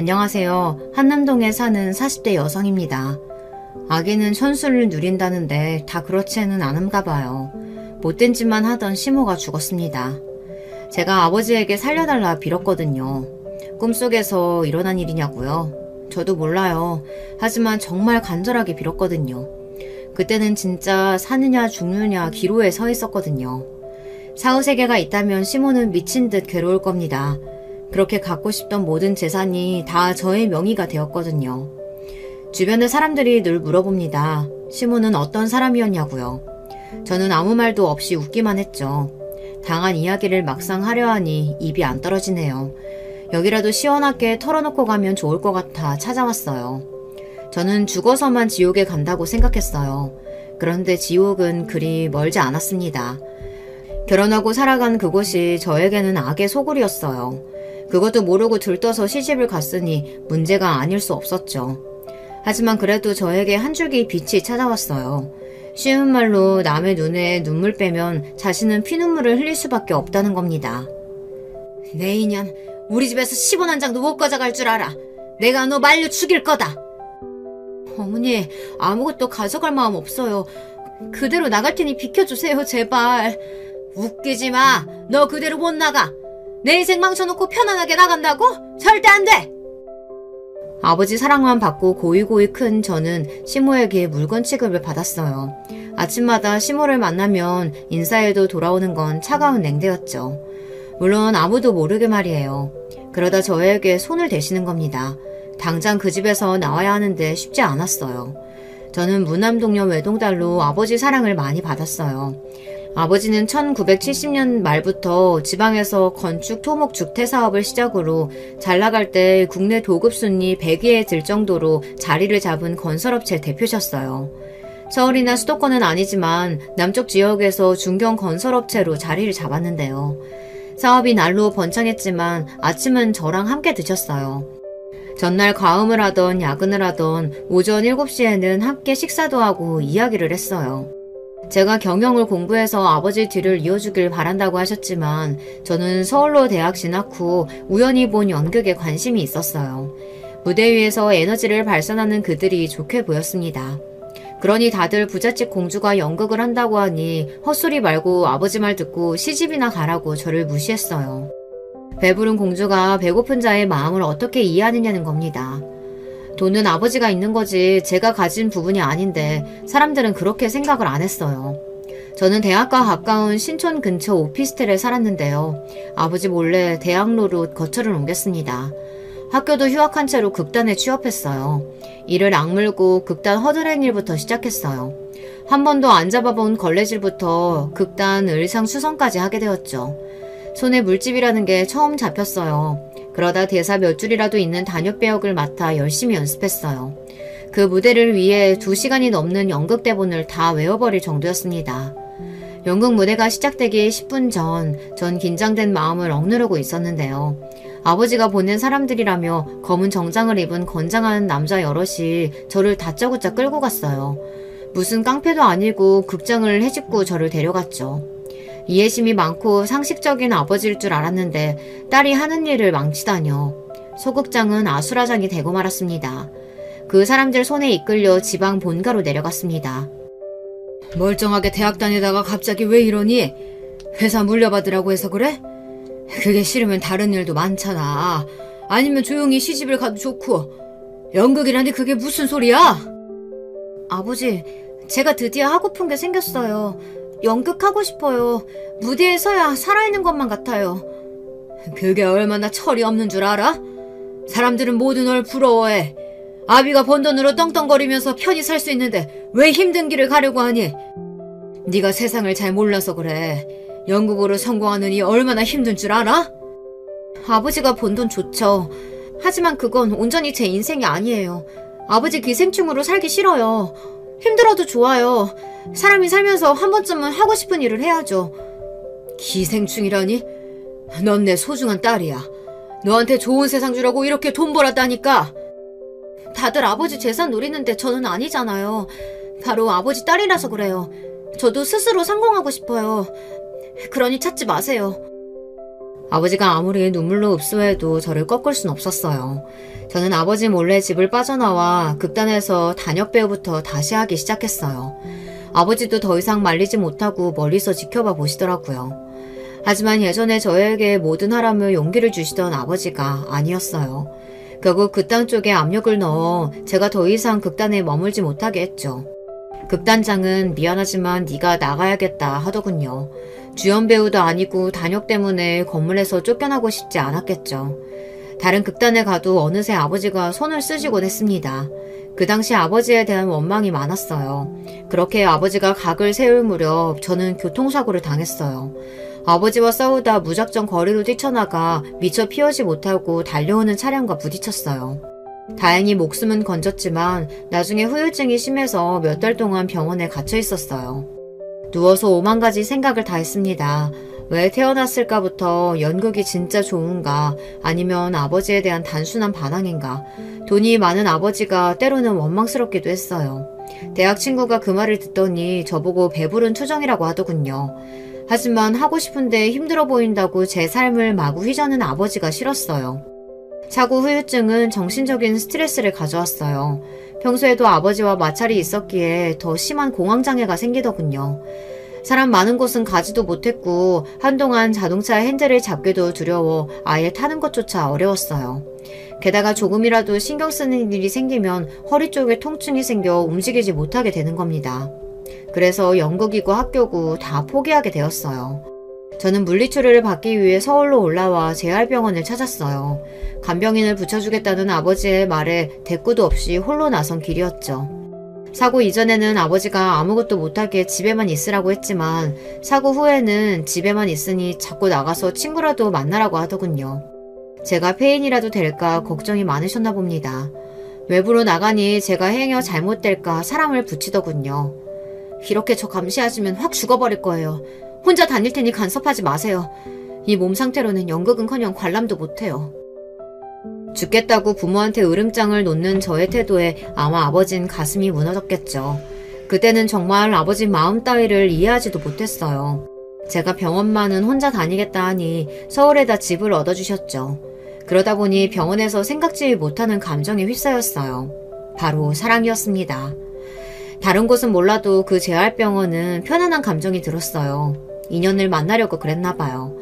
안녕하세요. 한남동에 사는 40대 여성입니다. 아기는 천수를 누린다는데 다 그렇지는 않은가 봐요. 못된 짓만 하던 시모가 죽었습니다. 제가 아버지에게 살려달라 빌었거든요. 꿈속에서 일어난 일이냐고요? 저도 몰라요. 하지만 정말 간절하게 빌었거든요. 그때는 진짜 사느냐 죽느냐 기로에 서 있었거든요. 사후세계가 있다면 시모는 미친 듯 괴로울 겁니다. 그렇게 갖고 싶던 모든 재산이 다 저의 명의가 되었거든요. 주변의 사람들이 늘 물어봅니다. 시모는 어떤 사람이었냐고요. 저는 아무 말도 없이 웃기만 했죠. 당한 이야기를 막상 하려 하니 입이 안 떨어지네요. 여기라도 시원하게 털어놓고 가면 좋을 것 같아 찾아왔어요. 저는 죽어서만 지옥에 간다고 생각했어요. 그런데 지옥은 그리 멀지 않았습니다. 결혼하고 살아간 그곳이 저에게는 악의 소굴이었어요. 그것도 모르고 들떠서 시집을 갔으니 문제가 아닐 수 없었죠. 하지만 그래도 저에게 한 줄기 빛이 찾아왔어요. 쉬운 말로 남의 눈에 눈물 빼면 자신은 피눈물을 흘릴 수밖에 없다는 겁니다. 내 인연, 우리 집에서 10원 한 장도 못 가져갈 줄 알아. 내가 너 말려 죽일 거다. 어머니, 아무것도 가져갈 마음 없어요. 그대로 나갈 테니 비켜주세요, 제발. 웃기지 마. 너 그대로 못 나가. 내 인생 망쳐놓고 편안하게 나간다고? 절대 안 돼! 아버지 사랑만 받고 고이고이 큰 저는 시모에게 물건 취급을 받았어요. 아침마다 시모를 만나면 인사에도 돌아오는 건 차가운 냉대였죠. 물론 아무도 모르게 말이에요. 그러다 저에게 손을 대시는 겁니다. 당장 그 집에서 나와야 하는데 쉽지 않았어요. 저는 무남동녀 외동딸로 아버지 사랑을 많이 받았어요. 아버지는 1970년 말부터 지방에서 건축 토목 주택 사업을 시작으로 잘 나갈 때 국내 도급 순위 100위에 들 정도로 자리를 잡은 건설업체 대표셨어요. 서울이나 수도권은 아니지만 남쪽 지역에서 중견 건설업체로 자리를 잡았는데요. 사업이 날로 번창했지만 아침은 저랑 함께 드셨어요. 전날 과음을 하던 야근을 하던 오전 7시에는 함께 식사도 하고 이야기를 했어요. 제가 경영을 공부해서 아버지 뒤를 이어주길 바란다고 하셨지만 저는 서울로 대학 진학 후 우연히 본 연극에 관심이 있었어요. 무대 위에서 에너지를 발산하는 그들이 좋게 보였습니다. 그러니 다들 부잣집 공주가 연극을 한다고 하니 헛소리 말고 아버지 말 듣고 시집이나 가라고 저를 무시했어요. 배부른 공주가 배고픈 자의 마음을 어떻게 이해하느냐는 겁니다. 돈은 아버지가 있는 거지 제가 가진 부분이 아닌데 사람들은 그렇게 생각을 안 했어요. 저는 대학과 가까운 신촌 근처 오피스텔에 살았는데요. 아버지 몰래 대학로로 거처를 옮겼습니다. 학교도 휴학한 채로 극단에 취업했어요. 일을 악물고 극단 허드렛 일부터 시작했어요. 한 번도 안 잡아본 걸레질부터 극단 의상 수선까지 하게 되었죠. 손에 물집이라는 게 처음 잡혔어요. 그러다 대사 몇 줄이라도 있는 단역 배역을 맡아 열심히 연습했어요. 그 무대를 위해 2시간이 넘는 연극 대본을 다 외워버릴 정도였습니다. 연극 무대가 시작되기 10분 전 긴장된 마음을 억누르고 있었는데요. 아버지가 보낸 사람들이라며 검은 정장을 입은 건장한 남자 여럿이 저를 다짜고짜 끌고 갔어요. 무슨 깡패도 아니고 극장을 헤집고 저를 데려갔죠. 이해심이 많고 상식적인 아버지일 줄 알았는데 딸이 하는 일을 망치다뇨. 소극장은 아수라장이 되고 말았습니다. 그 사람들 손에 이끌려 지방 본가로 내려갔습니다. 멀쩡하게 대학 다니다가 갑자기 왜 이러니? 회사 물려받으라고 해서 그래? 그게 싫으면 다른 일도 많잖아. 아니면 조용히 시집을 가도 좋고. 연극이라니 그게 무슨 소리야? 아버지, 제가 드디어 하고픈 게 생겼어요. 연극하고 싶어요. 무대에 서야 살아있는 것만 같아요. 그게 얼마나 철이 없는 줄 알아? 사람들은 모두 널 부러워해. 아비가 번 돈으로 떵떵거리면서 편히 살 수 있는데 왜 힘든 길을 가려고 하니? 네가 세상을 잘 몰라서 그래. 연극으로 성공하느니 얼마나 힘든 줄 알아? 아버지가 번 돈 좋죠. 하지만 그건 온전히 제 인생이 아니에요. 아버지 기생충으로 살기 싫어요. 힘들어도 좋아요. 사람이 살면서 한 번쯤은 하고 싶은 일을 해야죠. 기생충이라니? 넌 내 소중한 딸이야. 너한테 좋은 세상 주라고 이렇게 돈 벌었다니까. 다들 아버지 재산 노리는데 저는 아니잖아요. 바로 아버지 딸이라서 그래요. 저도 스스로 성공하고 싶어요. 그러니 찾지 마세요. 아버지가 아무리 눈물로 읍소해도 저를 꺾을 순 없었어요. 저는 아버지 몰래 집을 빠져나와 극단에서 단역 배우부터 다시 하기 시작했어요. 아버지도 더 이상 말리지 못하고 멀리서 지켜봐 보시더라고요. 하지만 예전에 저에게 모든 하람을 용기를 주시던 아버지가 아니었어요. 결국 극단 쪽에 압력을 넣어 제가 더 이상 극단에 머물지 못하게 했죠. 극단장은 미안하지만 네가 나가야겠다 하더군요. 주연 배우도 아니고 단역 때문에 건물에서 쫓겨나고 싶지 않았겠죠. 다른 극단에 가도 어느새 아버지가 손을 쓰시곤 했습니다. 그 당시 아버지에 대한 원망이 많았어요. 그렇게 아버지가 각을 세울 무렵 저는 교통사고를 당했어요. 아버지와 싸우다 무작정 거리로 뛰쳐나가 미처 피하지 못하고 달려오는 차량과 부딪혔어요. 다행히 목숨은 건졌지만 나중에 후유증이 심해서 몇 달 동안 병원에 갇혀 있었어요. 누워서 오만 가지 생각을 다 했습니다. 왜 태어났을까부터 연극이 진짜 좋은가 아니면 아버지에 대한 단순한 반항인가. 돈이 많은 아버지가 때로는 원망스럽기도 했어요. 대학 친구가 그 말을 듣더니 저보고 배부른 투정이라고 하더군요. 하지만 하고 싶은데 힘들어 보인다고 제 삶을 마구 휘저는 아버지가 싫었어요. 사고 후유증은 정신적인 스트레스를 가져왔어요. 평소에도 아버지와 마찰이 있었기에 더 심한 공황장애가 생기더군요. 사람 많은 곳은 가지도 못했고 한동안 자동차 핸들을 잡기도 두려워 아예 타는 것조차 어려웠어요. 게다가 조금이라도 신경 쓰는 일이 생기면 허리 쪽에 통증이 생겨 움직이지 못하게 되는 겁니다. 그래서 연극이고 학교고 다 포기하게 되었어요. 저는 물리치료를 받기 위해 서울로 올라와 재활병원을 찾았어요. 간병인을 붙여주겠다는 아버지의 말에 대꾸도 없이 홀로 나선 길이었죠. 사고 이전에는 아버지가 아무것도 못하게 집에만 있으라고 했지만 사고 후에는 집에만 있으니 자꾸 나가서 친구라도 만나라고 하더군요. 제가 폐인이라도 될까 걱정이 많으셨나 봅니다. 외부로 나가니 제가 행여 잘못될까 사람을 붙이더군요. 이렇게 저 감시하시면 확 죽어버릴 거예요. 혼자 다닐 테니 간섭하지 마세요. 이 몸 상태로는 연극은커녕 관람도 못해요. 죽겠다고 부모한테 으름장을 놓는 저의 태도에 아마 아버진 가슴이 무너졌겠죠. 그때는 정말 아버지 마음 따위를 이해하지도 못했어요. 제가 병원만은 혼자 다니겠다 하니 서울에다 집을 얻어주셨죠. 그러다 보니 병원에서 생각지 못하는 감정에 휩싸였어요. 바로 사랑이었습니다. 다른 곳은 몰라도 그 재활병원은 편안한 감정이 들었어요. 인연을 만나려고 그랬나 봐요.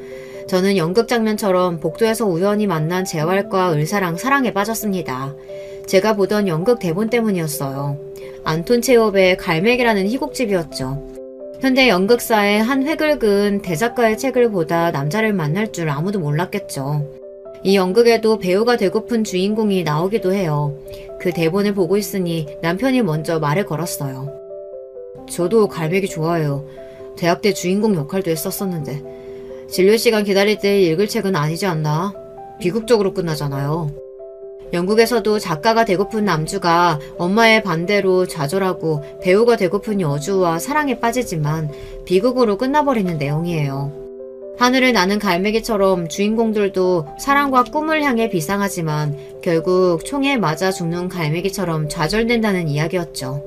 저는 연극 장면처럼 복도에서 우연히 만난 재활과 의사랑 사랑에 빠졌습니다. 제가 보던 연극 대본 때문이었어요. 안톤 체홉의 갈매기라는 희곡집이었죠. 현대 연극사의 한 획을 그은 대작가의 책을 보다 남자를 만날 줄 아무도 몰랐겠죠. 이 연극에도 배우가 되고픈 주인공이 나오기도 해요. 그 대본을 보고 있으니 남편이 먼저 말을 걸었어요. 저도 갈매기 좋아해요. 대학 때 주인공 역할도 했었었는데 진료시간 기다릴 때 읽을 책은 아니지 않나? 비극적으로 끝나잖아요. 영국에서도 작가가 되고픈 남주가 엄마의 반대로 좌절하고 배우가 되고픈 여주와 사랑에 빠지지만 비극으로 끝나버리는 내용이에요. 하늘을 나는 갈매기처럼 주인공들도 사랑과 꿈을 향해 비상하지만 결국 총에 맞아 죽는 갈매기처럼 좌절된다는 이야기였죠.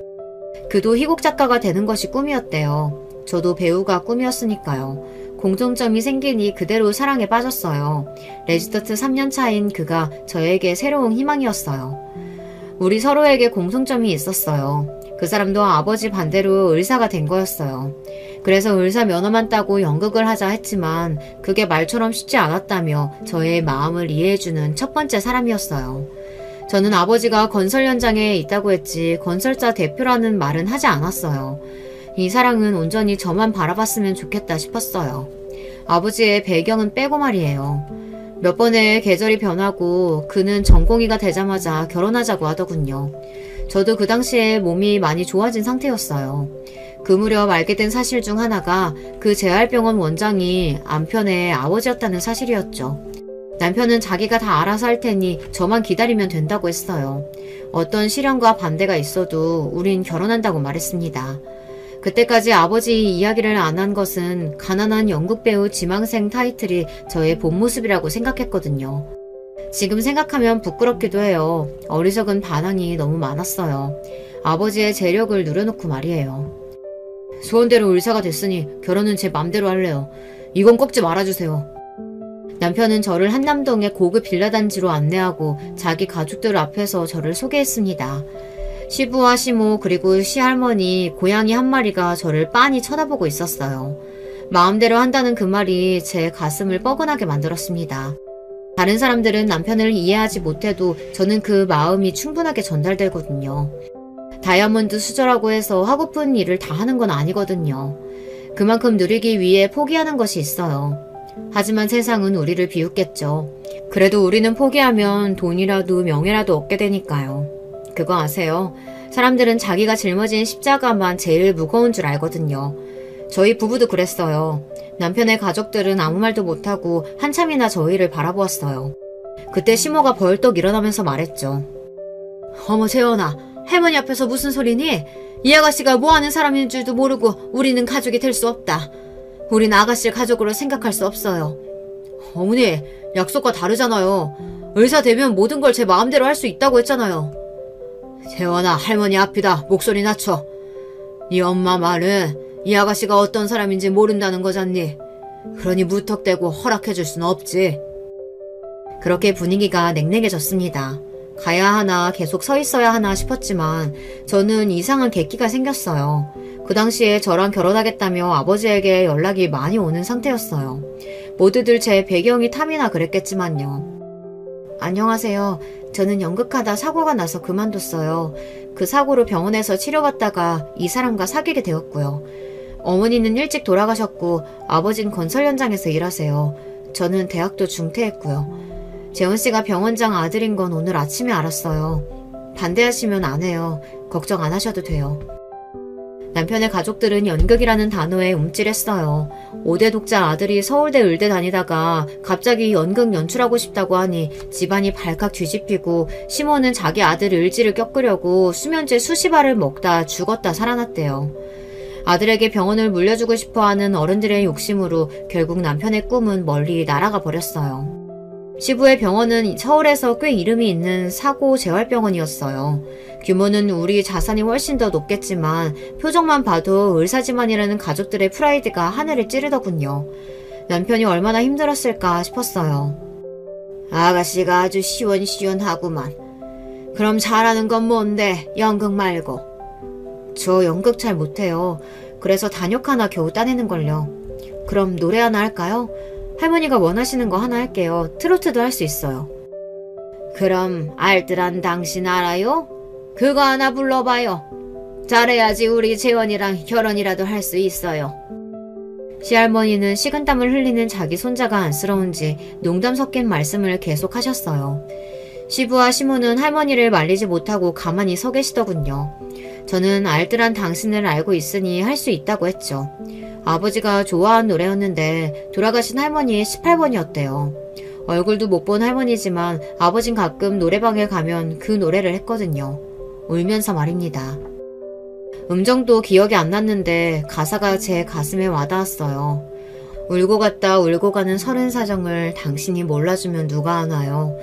그도 희곡 작가가 되는 것이 꿈이었대요. 저도 배우가 꿈이었으니까요. 공통점이 생기니 그대로 사랑에 빠졌어요. 레지던트 3년 차인 그가 저에게 새로운 희망이었어요. 우리 서로에게 공통점이 있었어요. 그 사람도 아버지 반대로 의사가 된 거였어요. 그래서 의사 면허만 따고 연극을 하자 했지만 그게 말처럼 쉽지 않았다며 저의 마음을 이해해주는 첫 번째 사람이었어요. 저는 아버지가 건설 현장에 있다고 했지 건설자 대표라는 말은 하지 않았어요. 이 사랑은 온전히 저만 바라봤으면 좋겠다 싶었어요. 아버지의 배경은 빼고 말이에요. 몇 번의 계절이 변하고 그는 전공의가 되자마자 결혼하자고 하더군요. 저도 그 당시에 몸이 많이 좋아진 상태였어요. 그 무렵 알게 된 사실 중 하나가 그 재활병원 원장이 남편의 아버지였다는 사실이었죠. 남편은 자기가 다 알아서 할 테니 저만 기다리면 된다고 했어요. 어떤 시련과 반대가 있어도 우린 결혼한다고 말했습니다. 그때까지 아버지 이야기를 안 한 것은 가난한 연극배우 지망생 타이틀이 저의 본 모습이라고 생각했거든요. 지금 생각하면 부끄럽기도 해요. 어리석은 반항이 너무 많았어요. 아버지의 재력을 누려놓고 말이에요. 소원대로 의사가 됐으니 결혼은 제 맘대로 할래요. 이건 꺾지 말아주세요. 남편은 저를 한남동의 고급 빌라 단지로 안내하고 자기 가족들 앞에서 저를 소개했습니다. 시부와 시모 그리고 시할머니, 고양이 한 마리가 저를 빤히 쳐다보고 있었어요. 마음대로 한다는 그 말이 제 가슴을 뻐근하게 만들었습니다. 다른 사람들은 남편을 이해하지 못해도 저는 그 마음이 충분하게 전달되거든요. 다이아몬드 수저라고 해서 하고픈 일을 다 하는 건 아니거든요. 그만큼 누리기 위해 포기하는 것이 있어요. 하지만 세상은 우리를 비웃겠죠. 그래도 우리는 포기하면 돈이라도 명예라도 얻게 되니까요. 그거 아세요? 사람들은 자기가 짊어진 십자가만 제일 무거운 줄 알거든요. 저희 부부도 그랬어요. 남편의 가족들은 아무 말도 못하고 한참이나 저희를 바라보았어요. 그때 시모가 벌떡 일어나면서 말했죠. 어머 재원아, 할머니 앞에서 무슨 소리니? 이 아가씨가 뭐하는 사람인 줄도 모르고 우리는 가족이 될 수 없다. 우린 아가씨를 가족으로 생각할 수 없어요. 어머니, 약속과 다르잖아요. 의사 되면 모든 걸 제 마음대로 할 수 있다고 했잖아요. 재원아, 할머니 앞이다. 목소리 낮춰. 네 엄마 말은 이 아가씨가 어떤 사람인지 모른다는 거잖니. 그러니 무턱대고 허락해줄 순 없지. 그렇게 분위기가 냉랭해졌습니다. 가야 하나 계속 서 있어야 하나 싶었지만 저는 이상한 객기가 생겼어요. 그 당시에 저랑 결혼하겠다며 아버지에게 연락이 많이 오는 상태였어요. 모두들 제 배경이 탐이나 그랬겠지만요. 안녕하세요. 저는 연극하다 사고가 나서 그만뒀어요. 그 사고로 병원에서 치료받다가 이 사람과 사귀게 되었고요. 어머니는 일찍 돌아가셨고 아버진 건설 현장에서 일하세요. 저는 대학도 중퇴했고요. 재원씨가 병원장 아들인 건 오늘 아침에 알았어요. 반대하시면 안 해요. 걱정 안 하셔도 돼요. 남편의 가족들은 연극이라는 단어에 움찔했어요. 5대 독자 아들이 서울대 의대 다니다가 갑자기 연극 연출하고 싶다고 하니 집안이 발칵 뒤집히고 시모는 자기 아들 을지를 꺾으려고 수면제 수십 알을 먹다 죽었다 살아났대요. 아들에게 병원을 물려주고 싶어하는 어른들의 욕심으로 결국 남편의 꿈은 멀리 날아가 버렸어요. 시부의 병원은 서울에서 꽤 이름이 있는 사고 재활병원이었어요. 규모는 우리 자산이 훨씬 더 높겠지만 표정만 봐도 의사지만이라는 가족들의 프라이드가 하늘을 찌르더군요. 남편이 얼마나 힘들었을까 싶었어요. 아가씨가 아주 시원시원하구만. 그럼 잘하는 건 뭔데? 연극 말고. 저 연극 잘 못해요. 그래서 단역 하나 겨우 따내는걸요. 그럼 노래 하나 할까요? 할머니가 원하시는 거 하나 할게요. 트로트도 할 수 있어요. 그럼 알뜰한 당신 알아요? 그거 하나 불러봐요. 잘해야지 우리 재원이랑 결혼이라도 할 수 있어요. 시할머니는 식은땀을 흘리는 자기 손자가 안쓰러운지 농담 섞인 말씀을 계속하셨어요. 시부와 시모는 할머니를 말리지 못하고 가만히 서 계시더군요. 저는 알뜰한 당신을 알고 있으니 할 수 있다고 했죠. 아버지가 좋아한 노래였는데 돌아가신 할머니의 18번이었대요. 얼굴도 못 본 할머니지만 아버진 가끔 노래방에 가면 그 노래를 했거든요. 울면서 말입니다. 음정도 기억이 안 났는데 가사가 제 가슴에 와닿았어요. 울고 갔다 울고 가는 서른 사정을 당신이 몰라주면 누가 아나요?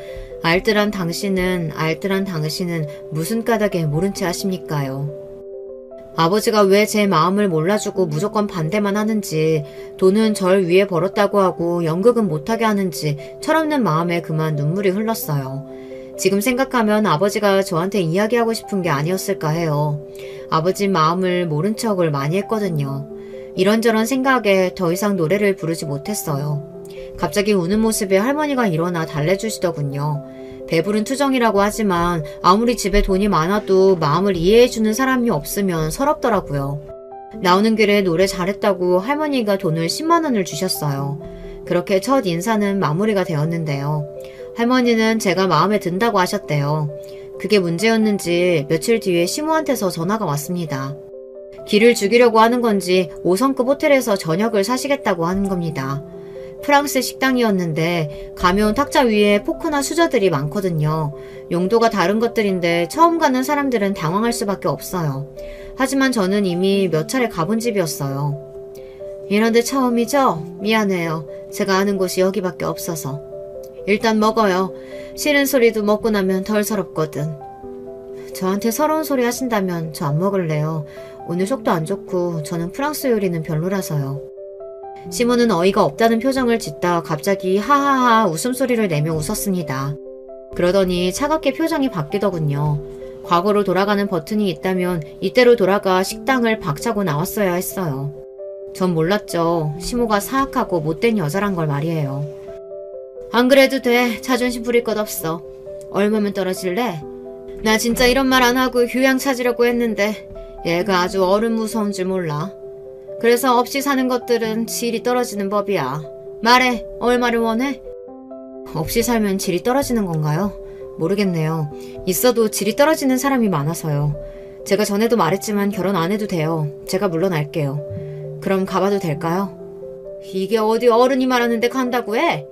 알뜰한 당신은 무슨 까닭에 모른 채 하십니까요? 아버지가 왜 제 마음을 몰라주고 무조건 반대만 하는지, 돈은 절 위해 벌었다고 하고 연극은 못하게 하는지 철없는 마음에 그만 눈물이 흘렀어요. 지금 생각하면 아버지가 저한테 이야기하고 싶은 게 아니었을까 해요. 아버지 마음을 모른 척을 많이 했거든요. 이런저런 생각에 더 이상 노래를 부르지 못했어요. 갑자기 우는 모습에 할머니가 일어나 달래주시더군요. 배부른 투정이라고 하지만 아무리 집에 돈이 많아도 마음을 이해해주는 사람이 없으면 서럽더라고요. 나오는 길에 노래 잘했다고 할머니가 돈을 10만 원을 주셨어요. 그렇게 첫 인사는 마무리가 되었는데요. 할머니는 제가 마음에 든다고 하셨대요. 그게 문제였는지 며칠 뒤에 시모한테서 전화가 왔습니다. 길을 죽이려고 하는 건지 5성급 호텔에서 저녁을 사시겠다고 하는 겁니다. 프랑스 식당이었는데 가면 탁자 위에 포크나 수저들이 많거든요. 용도가 다른 것들인데 처음 가는 사람들은 당황할 수밖에 없어요. 하지만 저는 이미 몇 차례 가본 집이었어요. 이런데 처음이죠? 미안해요. 제가 아는 곳이 여기밖에 없어서. 일단 먹어요. 싫은 소리도 먹고 나면 덜 서럽거든. 저한테 서러운 소리 하신다면 저 안 먹을래요. 오늘 속도 안 좋고 저는 프랑스 요리는 별로라서요. 시모는 어이가 없다는 표정을 짓다 갑자기 하하하 웃음소리를 내며 웃었습니다. 그러더니 차갑게 표정이 바뀌더군요. 과거로 돌아가는 버튼이 있다면 이때로 돌아가 식당을 박차고 나왔어야 했어요. 전 몰랐죠. 시모가 사악하고 못된 여자란 걸 말이에요. 안 그래도 돼. 자존심 부릴 것 없어. 얼마면 떨어질래? 나 진짜 이런 말 안 하고 휴양 찾으려고 했는데 얘가 아주 어른 무서운 줄 몰라. 그래서 없이 사는 것들은 질이 떨어지는 법이야. 말해. 얼마를 원해? 없이 살면 질이 떨어지는 건가요? 모르겠네요. 있어도 질이 떨어지는 사람이 많아서요. 제가 전에도 말했지만 결혼 안 해도 돼요. 제가 물러날게요. 그럼 가봐도 될까요? 이게 어디 어른이 말하는데 간다고 해?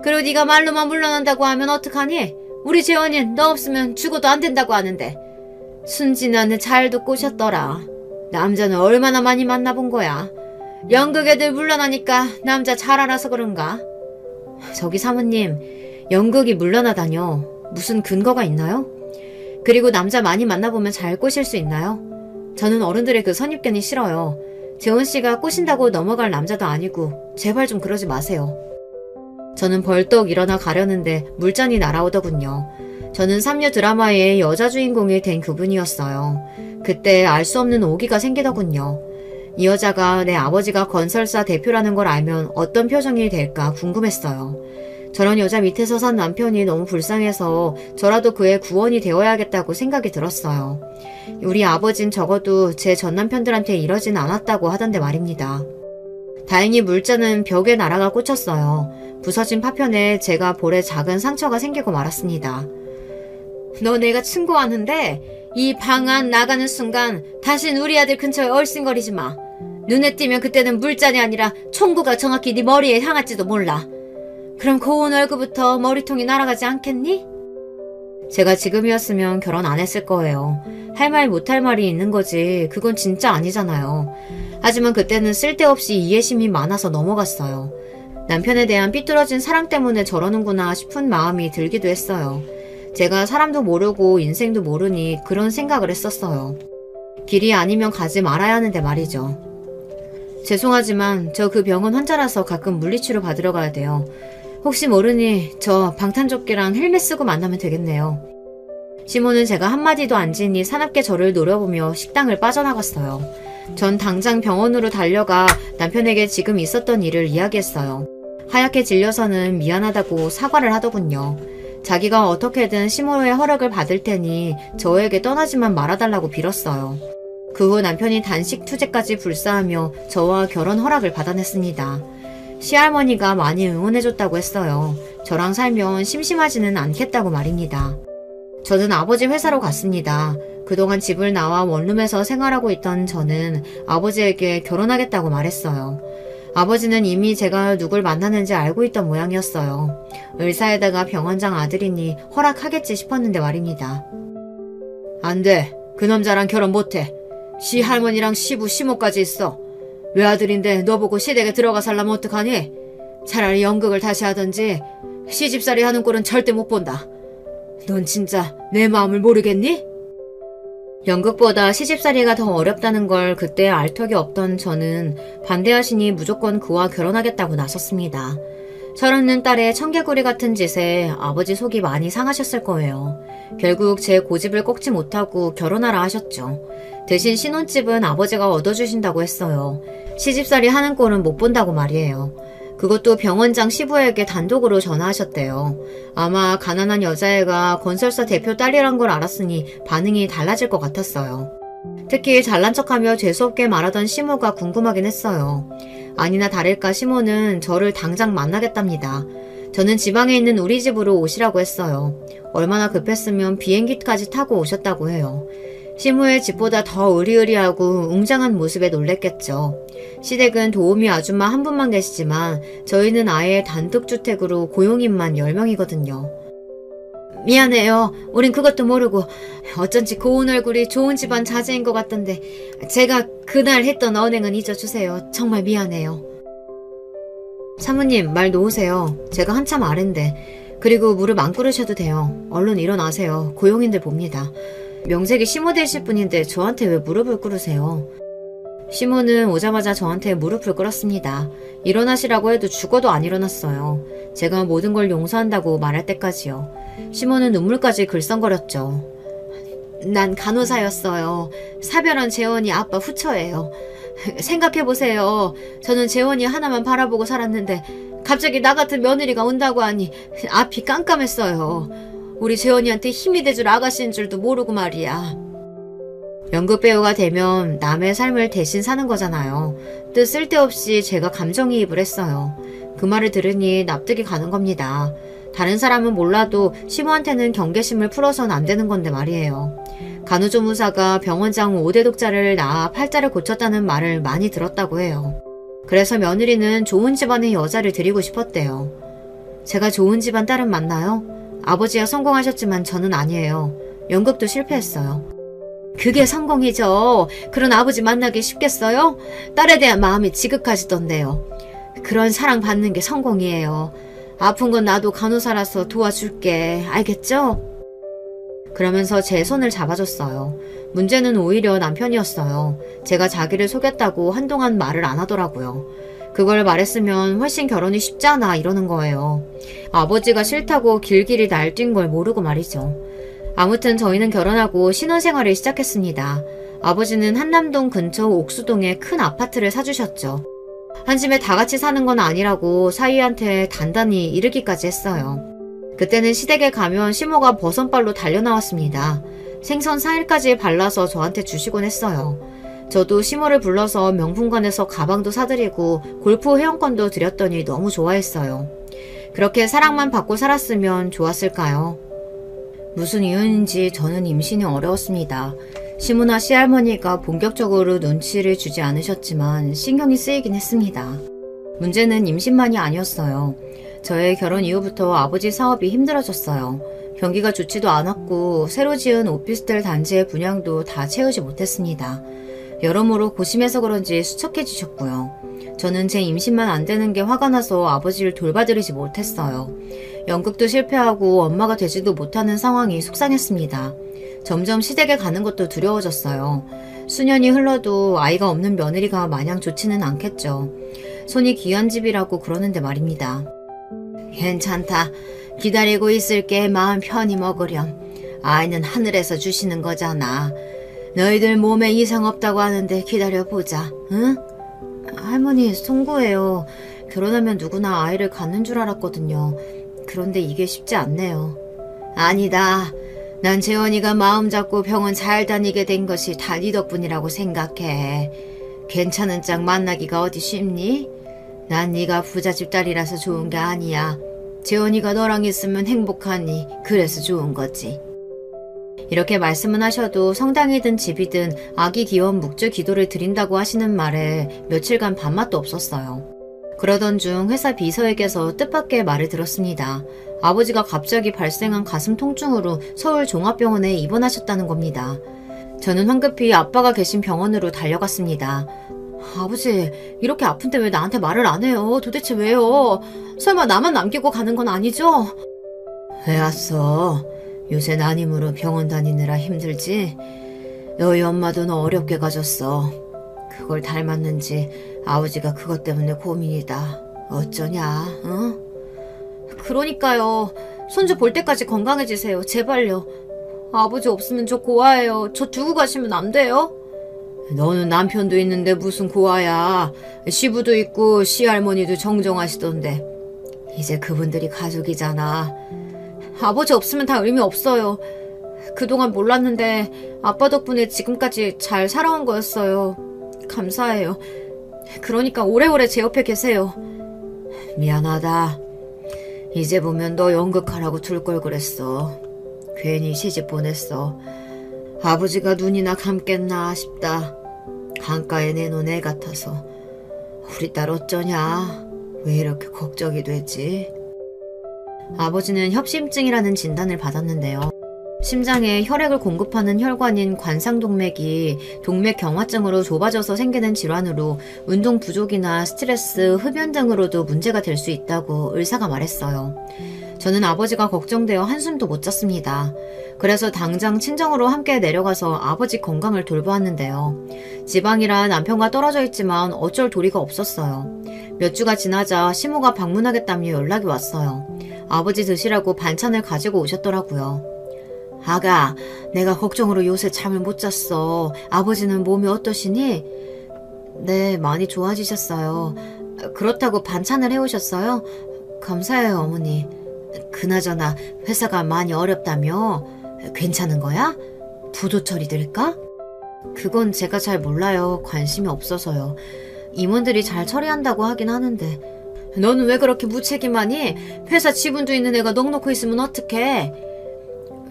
그리고 네가 말로만 물러난다고 하면 어떡하니? 우리 재원이는 너 없으면 죽어도 안 된다고 하는데. 순진아는 잘도 꼬셨더라. 남자는 얼마나 많이 만나본 거야. 연극 애들 물러나니까 남자 잘 알아서 그런가? 저기 사모님, 연극이 물러나다뇨. 무슨 근거가 있나요? 그리고 남자 많이 만나보면 잘 꼬실 수 있나요? 저는 어른들의 그 선입견이 싫어요. 재원씨가 꼬신다고 넘어갈 남자도 아니고 제발 좀 그러지 마세요. 저는 벌떡 일어나 가려는데 물잔이 날아오더군요. 저는 3류 드라마의 여자 주인공이 된 그분이었어요. 그때 알 수 없는 오기가 생기더군요. 이 여자가 내 아버지가 건설사 대표라는 걸 알면 어떤 표정이 될까 궁금했어요. 저런 여자 밑에서 산 남편이 너무 불쌍해서 저라도 그의 구원이 되어야겠다고 생각이 들었어요. 우리 아버진 적어도 제 전 남편들한테 이러진 않았다고 하던데 말입니다. 다행히 물잔은 벽에 날아가 꽂혔어요. 부서진 파편에 제가 볼에 작은 상처가 생기고 말았습니다. 너 내가 충고하는데 이 방 안 나가는 순간 다신 우리 아들 근처에 얼씬거리지 마. 눈에 띄면 그때는 물잔이 아니라 총구가 정확히 네 머리에 향할지도 몰라. 그럼 고운 얼굴부터 머리통이 날아가지 않겠니? 제가 지금이었으면 결혼 안 했을 거예요. 할 말 못할 말이 있는 거지 그건 진짜 아니잖아요. 하지만 그때는 쓸데없이 이해심이 많아서 넘어갔어요. 남편에 대한 삐뚤어진 사랑 때문에 저러는구나 싶은 마음이 들기도 했어요. 제가 사람도 모르고 인생도 모르니 그런 생각을 했었어요. 길이 아니면 가지 말아야 하는데 말이죠. 죄송하지만 저 그 병원 환자라서 가끔 물리치료 받으러 가야 돼요. 혹시 모르니 저 방탄조끼랑 헬멧 쓰고 만나면 되겠네요. 시모는 제가 한마디도 안 지니 사납게 저를 노려보며 식당을 빠져나갔어요. 전 당장 병원으로 달려가 남편에게 지금 있었던 일을 이야기했어요. 하얗게 질려서는 미안하다고 사과를 하더군요. 자기가 어떻게든 시모의 허락을 받을 테니 저에게 떠나지만 말아달라고 빌었어요. 그 후 남편이 단식 투제까지 불사하며 저와 결혼 허락을 받아냈습니다. 시할머니가 많이 응원해줬다고 했어요. 저랑 살면 심심하지는 않겠다고 말입니다. 저는 아버지 회사로 갔습니다. 그동안 집을 나와 원룸에서 생활하고 있던 저는 아버지에게 결혼하겠다고 말했어요. 아버지는 이미 제가 누굴 만나는지 알고 있던 모양이었어요. 의사에다가 병원장 아들이니 허락하겠지 싶었는데 말입니다. 안 돼. 그 남자랑 결혼 못해. 시할머니랑 시부 시모까지 있어. 외아들인데 너보고 시댁에 들어가 살라면 어떡하니? 차라리 연극을 다시 하던지 시집살이 하는 꼴은 절대 못 본다. 넌 진짜 내 마음을 모르겠니? 연극보다 시집살이가 더 어렵다는 걸 그때 알 턱이 없던 저는 반대하시니 무조건 그와 결혼하겠다고 나섰습니다. 철없는 딸의 청개구리 같은 짓에 아버지 속이 많이 상하셨을 거예요. 결국 제 고집을 꺾지 못하고 결혼하라 하셨죠. 대신 신혼집은 아버지가 얻어주신다고 했어요. 시집살이 하는 꼴은 못 본다고 말이에요. 그것도 병원장 시부에게 단독으로 전화하셨대요. 아마 가난한 여자애가 건설사 대표 딸이란 걸 알았으니 반응이 달라질 것 같았어요. 특히 잘난 척하며 재수없게 말하던 시모가 궁금하긴 했어요. 아니나 다를까 시모는 저를 당장 만나겠답니다. 저는 지방에 있는 우리 집으로 오시라고 했어요. 얼마나 급했으면 비행기까지 타고 오셨다고 해요. 시모의 집보다 더 으리으리하고 웅장한 모습에 놀랬겠죠. 시댁은 도우미 아줌마 한 분만 계시지만 저희는 아예 단독주택으로 고용인만 10명이거든요. 미안해요. 우린 그것도 모르고 어쩐지 고운 얼굴이 좋은 집안 자제인 것 같던데 제가 그날 했던 언행은 잊어주세요. 정말 미안해요. 사모님 말 놓으세요. 제가 한참 아랜데. 그리고 무릎 안 꿇으셔도 돼요. 얼른 일어나세요. 고용인들 봅니다. 명색이 시모 되실 분인데 저한테 왜 무릎을 꿇으세요? 시모는 오자마자 저한테 무릎을 꿇었습니다. 일어나시라고 해도 죽어도 안 일어났어요. 제가 모든 걸 용서한다고 말할 때까지요. 시모는 눈물까지 글썽거렸죠. 난 간호사였어요. 사별한 재원이 아빠 후처예요. 생각해보세요. 저는 재원이 하나만 바라보고 살았는데 갑자기 나 같은 며느리가 온다고 하니 앞이 깜깜했어요. 우리 재원이한테 힘이 돼줄 아가씨인 줄도 모르고 말이야. 연극배우가 되면 남의 삶을 대신 사는 거잖아요. 뜻 쓸데없이 제가 감정이입을 했어요. 그 말을 들으니 납득이 가는 겁니다. 다른 사람은 몰라도 시모한테는 경계심을 풀어선 안 되는 건데 말이에요. 간호조무사가 병원장 5대 독자를 낳아 팔자를 고쳤다는 말을 많이 들었다고 해요. 그래서 며느리는 좋은 집안의 여자를 드리고 싶었대요. 제가 좋은 집안 딸은 맞나요? 아버지가 성공하셨지만 저는 아니에요. 연극도 실패했어요. 그게 성공이죠. 그런 아버지 만나기 쉽겠어요? 딸에 대한 마음이 지극하시던데요. 그런 사랑받는 게 성공이에요. 아픈 건 나도 간호사라서 도와줄게. 알겠죠? 그러면서 제 손을 잡아줬어요. 문제는 오히려 남편이었어요. 제가 자기를 속였다고 한동안 말을 안 하더라고요. 그걸 말했으면 훨씬 결혼이 쉽잖아 이러는 거예요. 아버지가 싫다고 길길이 날뛴 걸 모르고 말이죠. 아무튼 저희는 결혼하고 신혼생활을 시작했습니다. 아버지는 한남동 근처 옥수동에 큰 아파트를 사주셨죠. 한 집에 다 같이 사는 건 아니라고 사위한테 단단히 이르기까지 했어요. 그때는 시댁에 가면 시모가 버선발로 달려나왔습니다. 생선 4일까지 발라서 저한테 주시곤 했어요. 저도 시모를 불러서 명품관에서 가방도 사드리고 골프 회원권도 드렸더니 너무 좋아했어요. 그렇게 사랑만 받고 살았으면 좋았을까요? 무슨 이유인지 저는 임신이 어려웠습니다. 시모나 시할머니가 본격적으로 눈치를 주지 않으셨지만 신경이 쓰이긴 했습니다. 문제는 임신만이 아니었어요. 저의 결혼 이후부터 아버지 사업이 힘들어졌어요. 경기가 좋지도 않았고 새로 지은 오피스텔 단지의 분양도 다 채우지 못했습니다. 여러모로 고심해서 그런지 수척해지셨고요. 저는 제 임신만 안 되는 게 화가 나서 아버지를 돌봐드리지 못했어요. 연극도 실패하고 엄마가 되지도 못하는 상황이 속상했습니다. 점점 시댁에 가는 것도 두려워졌어요. 수년이 흘러도 아이가 없는 며느리가 마냥 좋지는 않겠죠. 손이 귀한 집이라고 그러는데 말입니다. 괜찮다. 기다리고 있을게. 마음 편히 먹으렴. 아이는 하늘에서 주시는 거잖아. 너희들 몸에 이상 없다고 하는데 기다려보자. 응? 할머니 송구해요. 결혼하면 누구나 아이를 갖는 줄 알았거든요. 그런데 이게 쉽지 않네요. 아니다. 난 재원이가 마음 잡고 병원 잘 다니게 된 것이 다 네 덕분이라고 생각해. 괜찮은 짝 만나기가 어디 쉽니? 난 네가 부잣집 딸이라서 좋은 게 아니야. 재원이가 너랑 있으면 행복하니 그래서 좋은 거지. 이렇게 말씀은 하셔도 성당이든 집이든 아기 기원 묵주 기도를 드린다고 하시는 말에 며칠간 밥맛도 없었어요. 그러던 중 회사 비서에게서 뜻밖의 말을 들었습니다. 아버지가 갑자기 발생한 가슴 통증으로 서울 종합병원에 입원하셨다는 겁니다. 저는 황급히 아빠가 계신 병원으로 달려갔습니다. 아버지, 이렇게 아픈데 왜 나한테 말을 안 해요? 도대체 왜요? 설마 나만 남기고 가는 건 아니죠? 왜 왔어? 요새 난 힘으로 병원 다니느라 힘들지? 너희 엄마도 너 어렵게 가졌어. 그걸 닮았는지 아버지가 그것 때문에 고민이다. 어쩌냐, 응? 그러니까요. 손주 볼 때까지 건강해지세요. 제발요. 아버지 없으면 저 고아예요. 저 두고 가시면 안 돼요? 너는 남편도 있는데 무슨 고아야. 시부도 있고 시할머니도 정정하시던데. 이제 그분들이 가족이잖아. 아버지 없으면 다 의미 없어요. 그동안 몰랐는데 아빠 덕분에 지금까지 잘 살아온 거였어요. 감사해요. 그러니까 오래오래 제 옆에 계세요. 미안하다. 이제 보면 너 연극하라고 둘 걸 그랬어. 괜히 시집 보냈어. 아버지가 눈이나 감겠나 싶다. 강가에 내놓은 애 같아서. 우리 딸 어쩌냐? 왜 이렇게 걱정이 되지? 아버지는 협심증이라는 진단을 받았는데요. 심장에 혈액을 공급하는 혈관인 관상동맥이 동맥경화증으로 좁아져서 생기는 질환으로 운동 부족이나 스트레스, 흡연 등으로도 문제가 될 수 있다고 의사가 말했어요. 저는 아버지가 걱정되어 한숨도 못 잤습니다. 그래서 당장 친정으로 함께 내려가서 아버지 건강을 돌보았는데요. 지방이라 남편과 떨어져 있지만 어쩔 도리가 없었어요. 몇 주가 지나자 시모가 방문하겠다며 연락이 왔어요. 아버지 드시라고 반찬을 가지고 오셨더라고요. 아가, 내가 걱정으로 요새 잠을 못 잤어. 아버지는 몸이 어떠시니? 네, 많이 좋아지셨어요. 그렇다고 반찬을 해오셨어요? 감사해요, 어머니. 그나저나 회사가 많이 어렵다며? 괜찮은 거야? 부도 처리될까? 그건 제가 잘 몰라요. 관심이 없어서요. 임원들이 잘 처리한다고 하긴 하는데. 너는 왜 그렇게 무책임하니? 회사 지분도 있는 애가 넉넉히 있으면 어떡해?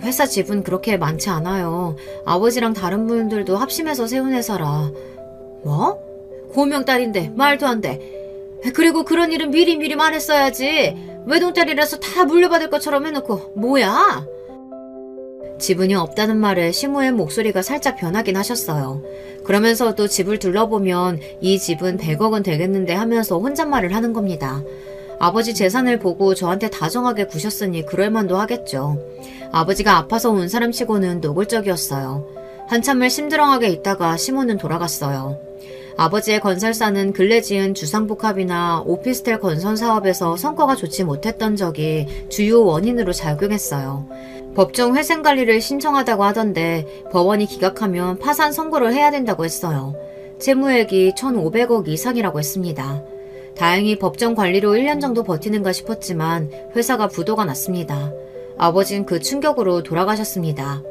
회사 지분 그렇게 많지 않아요. 아버지랑 다른 분들도 합심해서 세운 회사라. 뭐? 고명딸인데 말도 안 돼. 그리고 그런 일은 미리 말했어야지. 외동딸이라서 다 물려받을 것처럼 해놓고 뭐야? 지분이 없다는 말에 시모의 목소리가 살짝 변하긴 하셨어요. 그러면서도 집을 둘러보면 이 집은 100억은 되겠는데 하면서 혼잣말을 하는 겁니다. 아버지 재산을 보고 저한테 다정하게 구셨으니 그럴만도 하겠죠. 아버지가 아파서 온 사람치고는 노골적이었어요. 한참을 심드렁하게 있다가 시모는 돌아갔어요. 아버지의 건설사는 근래 지은 주상복합이나 오피스텔 건설 사업에서 성과가 좋지 못했던 적이 주요 원인으로 작용했어요. 법정 회생 관리를 신청하다고 하던데 법원이 기각하면 파산 선고를 해야 된다고 했어요. 채무액이 1,500억 이상이라고 했습니다. 다행히 법정 관리로 1년 정도 버티는가 싶었지만 회사가 부도가 났습니다. 아버진 그 충격으로 돌아가셨습니다.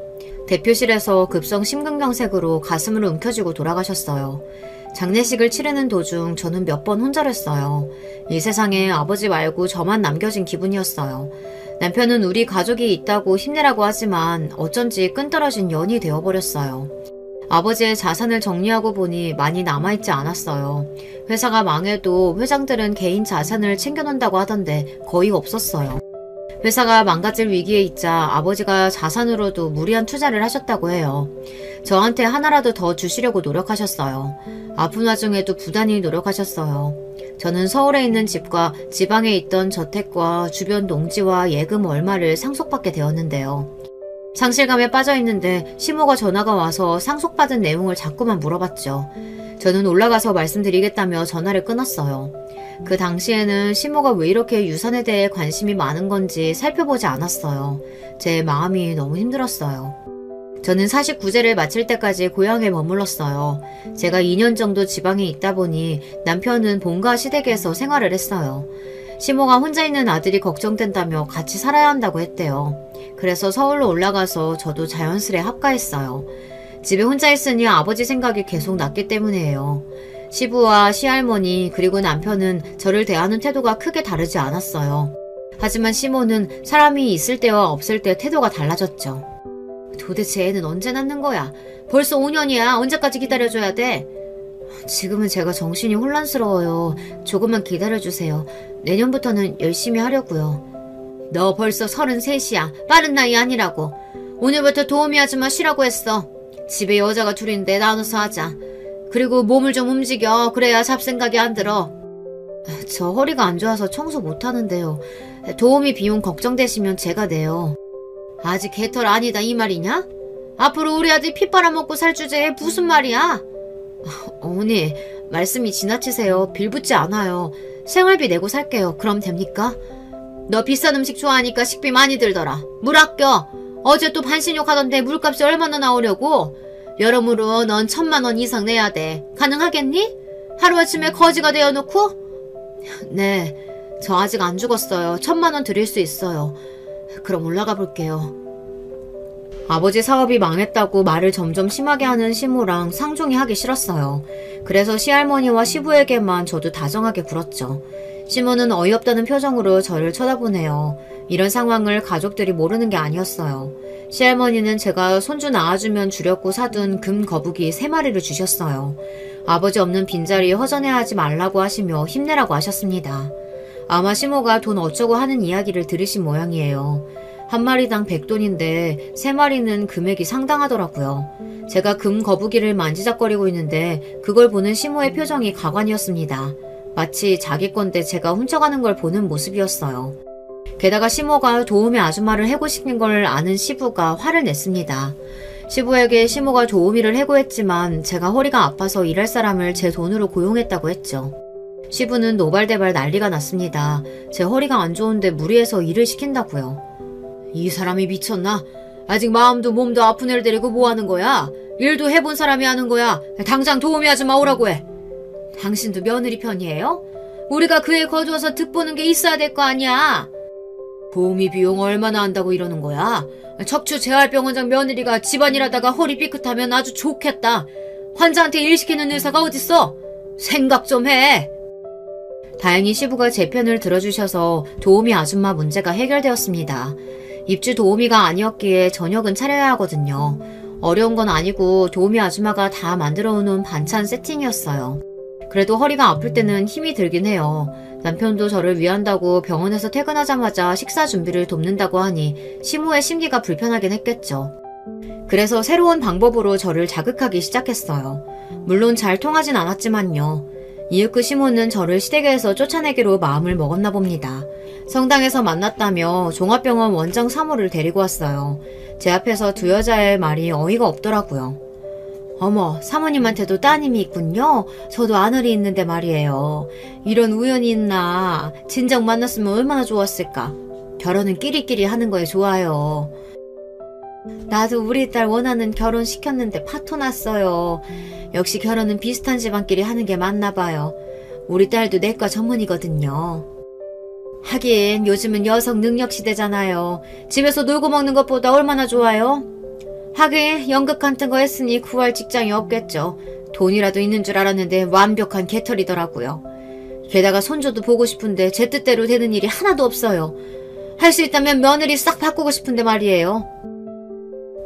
대표실에서 급성 심근경색으로 가슴을 움켜쥐고 돌아가셨어요. 장례식을 치르는 도중 저는 몇 번 혼절했어요. 이 세상에 아버지 말고 저만 남겨진 기분이었어요. 남편은 우리 가족이 있다고 힘내라고 하지만 어쩐지 끈떨어진 연이 되어버렸어요. 아버지의 자산을 정리하고 보니 많이 남아있지 않았어요. 회사가 망해도 회장들은 개인 자산을 챙겨놓는다고 하던데 거의 없었어요. 회사가 망가질 위기에 있자 아버지가 자산으로도 무리한 투자를 하셨다고 해요. 저한테 하나라도 더 주시려고 노력하셨어요. 아픈 와중에도 부단히 노력하셨어요. 저는 서울에 있는 집과 지방에 있던 저택과 주변 농지와 예금 얼마를 상속받게 되었는데요. 상실감에 빠져있는데 시모가 전화가 와서 상속받은 내용을 자꾸만 물어봤죠. 저는 올라가서 말씀드리겠다며 전화를 끊었어요. 그 당시에는 시모가 왜 이렇게 유산에 대해 관심이 많은 건지 살펴보지 않았어요. 제 마음이 너무 힘들었어요. 저는 49제를 마칠 때까지 고향에 머물렀어요. 제가 2년 정도 지방에 있다 보니 남편은 본가 시댁에서 생활을 했어요. 시모가 혼자 있는 아들이 걱정된다며 같이 살아야 한다고 했대요. 그래서 서울로 올라가서 저도 자연스레 합가했어요. 집에 혼자 있으니 아버지 생각이 계속 났기 때문이에요. 시부와 시할머니 그리고 남편은 저를 대하는 태도가 크게 다르지 않았어요. 하지만 시모는 사람이 있을 때와 없을 때 태도가 달라졌죠. 도대체 애는 언제 낳는 거야? 벌써 5년이야. 언제까지 기다려줘야 돼? 지금은 제가 정신이 혼란스러워요. 조금만 기다려주세요. 내년부터는 열심히 하려고요. 너 벌써 33이야. 빠른 나이 아니라고. 오늘부터 도우미 아줌마 쉬라고 했어. 집에 여자가 둘인데 나눠서 하자. 그리고 몸을 좀 움직여. 그래야 잡생각이 안 들어. 저 허리가 안 좋아서 청소 못하는데요. 도우미 비용 걱정되시면 제가 내요. 아직 개털 아니다 이 말이냐? 앞으로 우리 아들 피 빨아먹고 살 주제에 무슨 말이야? 어머니, 말씀이 지나치세요. 빌붙지 않아요. 생활비 내고 살게요. 그럼 됩니까? 너 비싼 음식 좋아하니까 식비 많이 들더라. 물 아껴. 어제 또 반신욕 하던데 물값이 얼마나 나오려고? 여러모로 넌 1,000만 원 이상 내야 돼. 가능하겠니? 하루아침에 거지가 되어놓고? 네, 저 아직 안 죽었어요. 1,000만 원 드릴 수 있어요. 그럼 올라가 볼게요. 아버지 사업이 망했다고 말을 점점 심하게 하는 시모랑 상종이 하기 싫었어요. 그래서 시할머니와 시부에게만 저도 다정하게 굴었죠. 시모는 어이없다는 표정으로 저를 쳐다보네요. 이런 상황을 가족들이 모르는 게 아니었어요. 시할머니는 제가 손주 낳아주면 주려고 사둔 금 거북이 3마리를 주셨어요. 아버지 없는 빈자리 허전해하지 말라고 하시며 힘내라고 하셨습니다. 아마 시모가 돈 어쩌고 하는 이야기를 들으신 모양이에요. 한 마리당 100돈인데 3마리는 금액이 상당하더라고요. 제가 금 거북이를 만지작거리고 있는데 그걸 보는 시모의 표정이 가관이었습니다. 마치 자기 건데 제가 훔쳐가는 걸 보는 모습이었어요. 게다가 시모가 도우미 아줌마를 해고시킨 걸 아는 시부가 화를 냈습니다. 시부에게 시모가 도우미를 해고했지만 제가 허리가 아파서 일할 사람을 제 돈으로 고용했다고 했죠. 시부는 노발대발 난리가 났습니다. 제 허리가 안 좋은데 무리해서 일을 시킨다고요. 이 사람이 미쳤나? 아직 마음도 몸도 아픈 애를 데리고 뭐 하는 거야? 일도 해본 사람이 하는 거야. 당장 도우미 아줌마 오라고 해. 당신도 며느리 편이에요? 우리가 그 애 거두어서 득보는 게 있어야 될 거 아니야. 도우미 비용 얼마나 한다고 이러는 거야? 척추 재활병원장 며느리가 집안일 하다가 허리 삐끗하면 아주 좋겠다. 환자한테 일 시키는 의사가 어딨어? 생각 좀 해. 다행히 시부가 제 편을 들어주셔서 도우미 아줌마 문제가 해결되었습니다. 입주 도우미가 아니었기에 저녁은 차려야 하거든요. 어려운 건 아니고 도우미 아줌마가 다 만들어 놓은 반찬 세팅이었어요. 그래도 허리가 아플 때는 힘이 들긴 해요. 남편도 저를 위한다고 병원에서 퇴근하자마자 식사 준비를 돕는다고 하니 시모의 심기가 불편하긴 했겠죠. 그래서 새로운 방법으로 저를 자극하기 시작했어요. 물론 잘 통하진 않았지만요. 이윽고 시모는 저를 시댁에서 쫓아내기로 마음을 먹었나 봅니다. 성당에서 만났다며 종합병원 원장 사모를 데리고 왔어요. 제 앞에서 두 여자의 말이 어이가 없더라고요. 어머, 사모님한테도 따님이 있군요. 저도 아들이 있는데 말이에요. 이런 우연이 있나. 진작 만났으면 얼마나 좋았을까. 결혼은 끼리끼리 하는 거에 좋아요. 나도 우리 딸 원하는 결혼 시켰는데 파토 났어요. 역시 결혼은 비슷한 집안끼리 하는 게 맞나 봐요. 우리 딸도 내과 전문이거든요. 하긴 요즘은 여성 능력 시대잖아요. 집에서 놀고 먹는 것보다 얼마나 좋아요? 하긴 연극 같은 거 했으니 구할 직장이 없겠죠. 돈이라도 있는 줄 알았는데 완벽한 개털이더라고요. 게다가 손주도 보고 싶은데 제 뜻대로 되는 일이 하나도 없어요. 할 수 있다면 며느리 싹 바꾸고 싶은데 말이에요.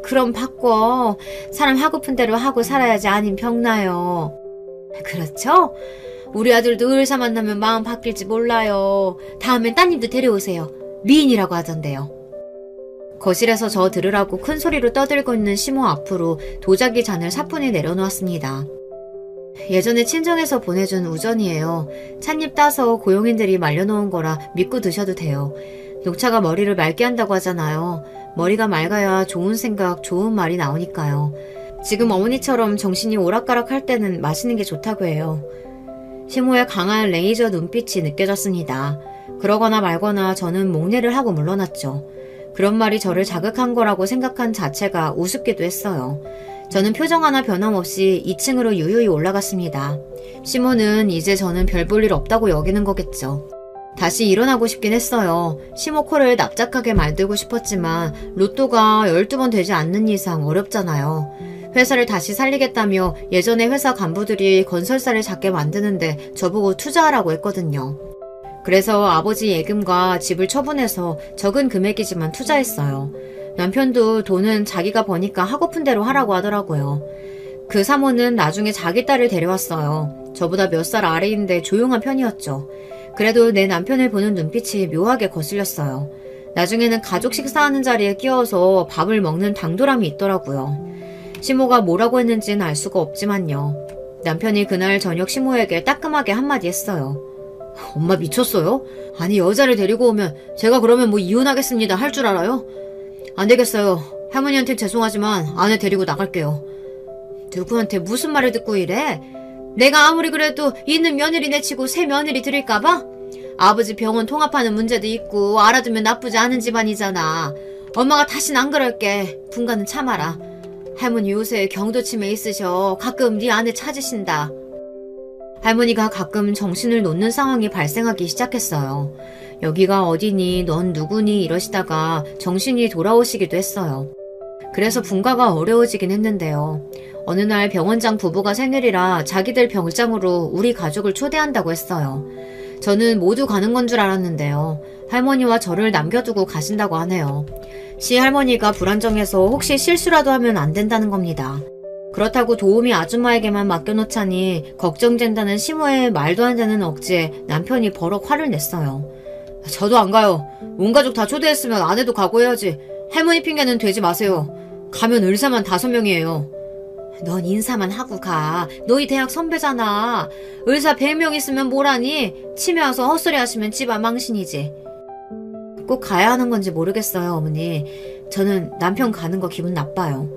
그럼 바꿔. 사람 하고픈 대로 하고 살아야지 아님 병나요. 그렇죠? 우리 아들도 의사 만나면 마음 바뀔지 몰라요. 다음엔 따님도 데려오세요. 미인이라고 하던데요. 거실에서 저 들으라고 큰 소리로 떠들고 있는 시모 앞으로 도자기 잔을 사뿐히 내려놓았습니다. 예전에 친정에서 보내준 우전이에요. 찻잎 따서 고용인들이 말려놓은 거라 믿고 드셔도 돼요. 녹차가 머리를 맑게 한다고 하잖아요. 머리가 맑아야 좋은 생각, 좋은 말이 나오니까요. 지금 어머니처럼 정신이 오락가락할 때는 마시는 게 좋다고 해요. 시모의 강한 레이저 눈빛이 느껴졌습니다. 그러거나 말거나 저는 목례를 하고 물러났죠. 그런 말이 저를 자극한 거라고 생각한 자체가 우습기도 했어요. 저는 표정 하나 변함없이 2층으로 유유히 올라갔습니다. 시모는 이제 저는 별 볼 일 없다고 여기는 거겠죠. 다시 일어나고 싶긴 했어요. 시모 코를 납작하게 만들고 싶었지만 로또가 12번 되지 않는 이상 어렵잖아요. 회사를 다시 살리겠다며 예전에 회사 간부들이 건설사를 작게 만드는데 저보고 투자하라고 했거든요. 그래서 아버지 예금과 집을 처분해서 적은 금액이지만 투자했어요. 남편도 돈은 자기가 버니까 하고픈 대로 하라고 하더라고요. 그 사모는 나중에 자기 딸을 데려왔어요. 저보다 몇 살 아래인데 조용한 편이었죠. 그래도 내 남편을 보는 눈빛이 묘하게 거슬렸어요. 나중에는 가족 식사하는 자리에 끼어서 밥을 먹는 당돌함이 있더라고요. 시모가 뭐라고 했는지는 알 수가 없지만요. 남편이 그날 저녁 시모에게 따끔하게 한마디 했어요. 엄마 미쳤어요? 아니 여자를 데리고 오면 제가 그러면 뭐 이혼하겠습니다 할 줄 알아요? 안 되겠어요. 할머니한테 죄송하지만 아내 데리고 나갈게요. 누구한테 무슨 말을 듣고 이래? 내가 아무리 그래도 있는 며느리 내치고 새 며느리 들일까봐? 아버지 병원 통합하는 문제도 있고 알아두면 나쁘지 않은 집안이잖아. 엄마가 다신 안 그럴게. 분간은 참아라. 할머니 요새 경도침에 있으셔. 가끔 네 아내 찾으신다. 할머니가 가끔 정신을 놓는 상황이 발생하기 시작했어요. 여기가 어디니, 넌 누구니 이러시다가 정신이 돌아오시기도 했어요. 그래서 분가가 어려워지긴 했는데요. 어느 날 병원장 부부가 생일이라 자기들 병장으로 우리 가족을 초대한다고 했어요. 저는 모두 가는 건 줄 알았는데요. 할머니와 저를 남겨두고 가신다고 하네요. 시할머니가 불안정해서 혹시 실수라도 하면 안 된다는 겁니다. 그렇다고 도우미 아줌마에게만 맡겨놓자니 걱정된다는 시모의 말도 안 되는 억지에 남편이 버럭 화를 냈어요. 저도 안 가요. 온 가족 다 초대했으면 아내도 가고 해야지. 할머니 핑계는 대지 마세요. 가면 의사만 5명이에요. 넌 인사만 하고 가. 너희 대학 선배잖아. 의사 100명 있으면 뭐라니? 치매 와서 헛소리 하시면 집안 망신이지. 꼭 가야 하는 건지 모르겠어요, 어머니. 저는 남편 가는 거 기분 나빠요.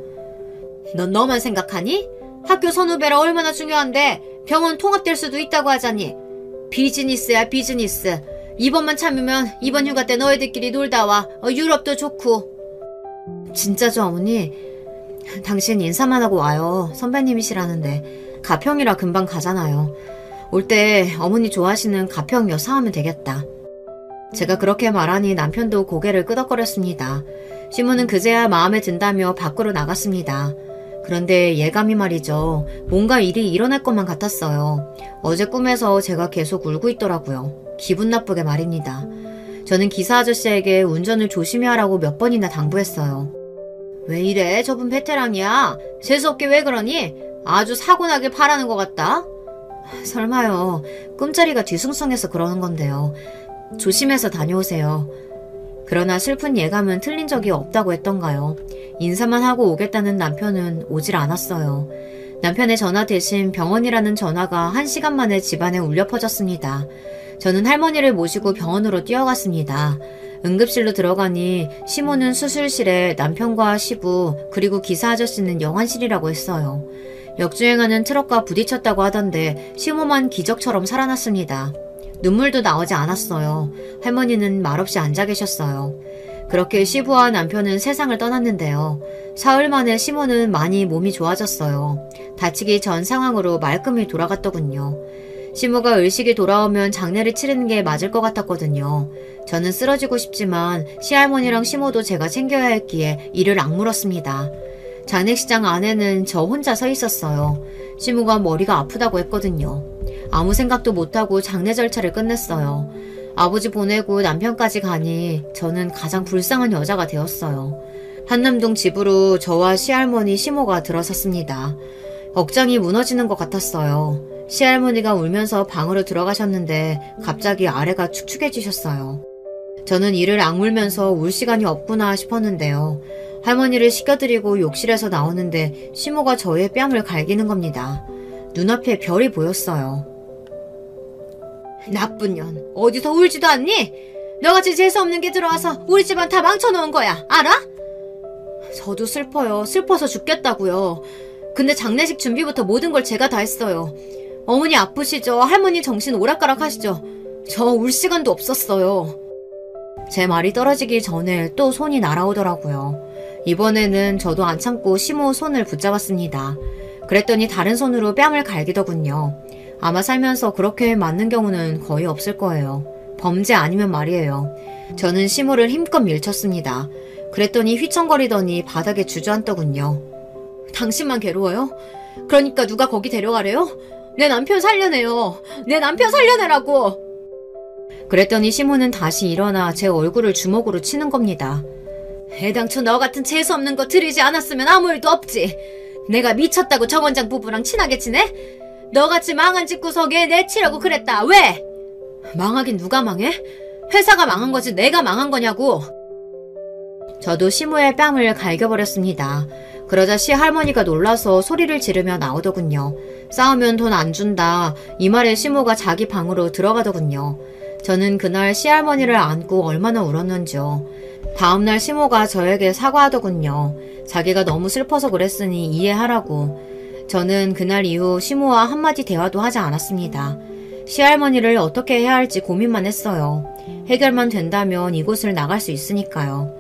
넌 너만 생각하니? 학교 선후배라 얼마나 중요한데 병원 통합될 수도 있다고 하자니. 비즈니스야 비즈니스. 이번만 참으면 이번 휴가 때 너희들끼리 놀다 와. 유럽도 좋고. 진짜죠 어머니? 당신 인사만 하고 와요. 선배님이시라는데. 가평이라 금방 가잖아요. 올 때 어머니 좋아하시는 가평 사오면 되겠다. 제가 그렇게 말하니 남편도 고개를 끄덕거렸습니다. 시모는 그제야 마음에 든다며 밖으로 나갔습니다. 그런데 예감이 말이죠. 뭔가 일이 일어날 것만 같았어요. 어제 꿈에서 제가 계속 울고 있더라고요. 기분 나쁘게 말입니다. 저는 기사 아저씨에게 운전을 조심히 하라고 몇 번이나 당부했어요. 왜 이래? 저분 베테랑이야. 재수없게 왜 그러니? 아주 사고나게 바라는 것 같다. 설마요. 꿈자리가 뒤숭숭해서 그러는 건데요. 조심해서 다녀오세요. 그러나 슬픈 예감은 틀린 적이 없다고 했던가요. 인사만 하고 오겠다는 남편은 오질 않았어요. 남편의 전화 대신 병원이라는 전화가 1시간 만에 집안에 울려 퍼졌습니다. 저는 할머니를 모시고 병원으로 뛰어갔습니다. 응급실로 들어가니 시모는 수술실에 남편과 시부 그리고 기사 아저씨는 영안실이라고 했어요. 역주행하는 트럭과 부딪혔다고 하던데 시모만 기적처럼 살아났습니다. 눈물도 나오지 않았어요. 할머니는 말없이 앉아 계셨어요. 그렇게 시부와 남편은 세상을 떠났는데요. 사흘 만에 시모는 많이 몸이 좋아졌어요. 다치기 전 상황으로 말끔히 돌아갔더군요. 시모가 의식이 돌아오면 장례를 치르는 게 맞을 것 같았거든요. 저는 쓰러지고 싶지만 시할머니랑 시모도 제가 챙겨야 했기에 이를 악물었습니다. 장례식장 안에는 저 혼자 서 있었어요. 시모가 머리가 아프다고 했거든요. 아무 생각도 못하고 장례 절차를 끝냈어요. 아버지 보내고 남편까지 가니 저는 가장 불쌍한 여자가 되었어요. 한남동 집으로 저와 시할머니 시모가 들어섰습니다. 억장이 무너지는 것 같았어요. 시할머니가 울면서 방으로 들어가셨는데 갑자기 아래가 축축해지셨어요. 저는 이를 악물면서 울 시간이 없구나 싶었는데요. 할머니를 씻겨드리고 욕실에서 나오는데 시모가 저의 뺨을 갈기는 겁니다. 눈앞에 별이 보였어요. 나쁜 년, 어디서 울지도 않니? 너같이 재수없는 게 들어와서 우리 집안 다 망쳐놓은 거야, 알아? 저도 슬퍼요. 슬퍼서 죽겠다고요. 근데 장례식 준비부터 모든 걸 제가 다 했어요. 어머니 아프시죠? 할머니 정신 오락가락 하시죠? 저 울 시간도 없었어요. 제 말이 떨어지기 전에 또 손이 날아오더라고요. 이번에는 저도 안 참고 시모 손을 붙잡았습니다. 그랬더니 다른 손으로 뺨을 갈기더군요. 아마 살면서 그렇게 맞는 경우는 거의 없을 거예요. 범죄 아니면 말이에요. 저는 시모를 힘껏 밀쳤습니다. 그랬더니 휘청거리더니 바닥에 주저앉더군요. 당신만 괴로워요? 그러니까 누가 거기 데려가래요? 내 남편 살려내요. 내 남편 살려내라고. 그랬더니 시모는 다시 일어나 제 얼굴을 주먹으로 치는 겁니다. 애당초 너 같은 재수없는 거 들이지 않았으면 아무 일도 없지. 내가 미쳤다고 정 원장 부부랑 친하게 지내? 너같이 망한 집구석에 내치려고 그랬다. 왜? 망하긴 누가 망해? 회사가 망한 거지 내가 망한 거냐고. 저도 시모의 뺨을 갈겨버렸습니다. 그러자 시할머니가 놀라서 소리를 지르며 나오더군요. 싸우면 돈 안 준다. 이 말에 시모가 자기 방으로 들어가더군요. 저는 그날 시할머니를 안고 얼마나 울었는지요. 다음날 시모가 저에게 사과하더군요. 자기가 너무 슬퍼서 그랬으니 이해하라고. 저는 그날 이후 시모와 한마디 대화도 하지 않았습니다. 시할머니를 어떻게 해야 할지 고민만 했어요. 해결만 된다면 이곳을 나갈 수 있으니까요.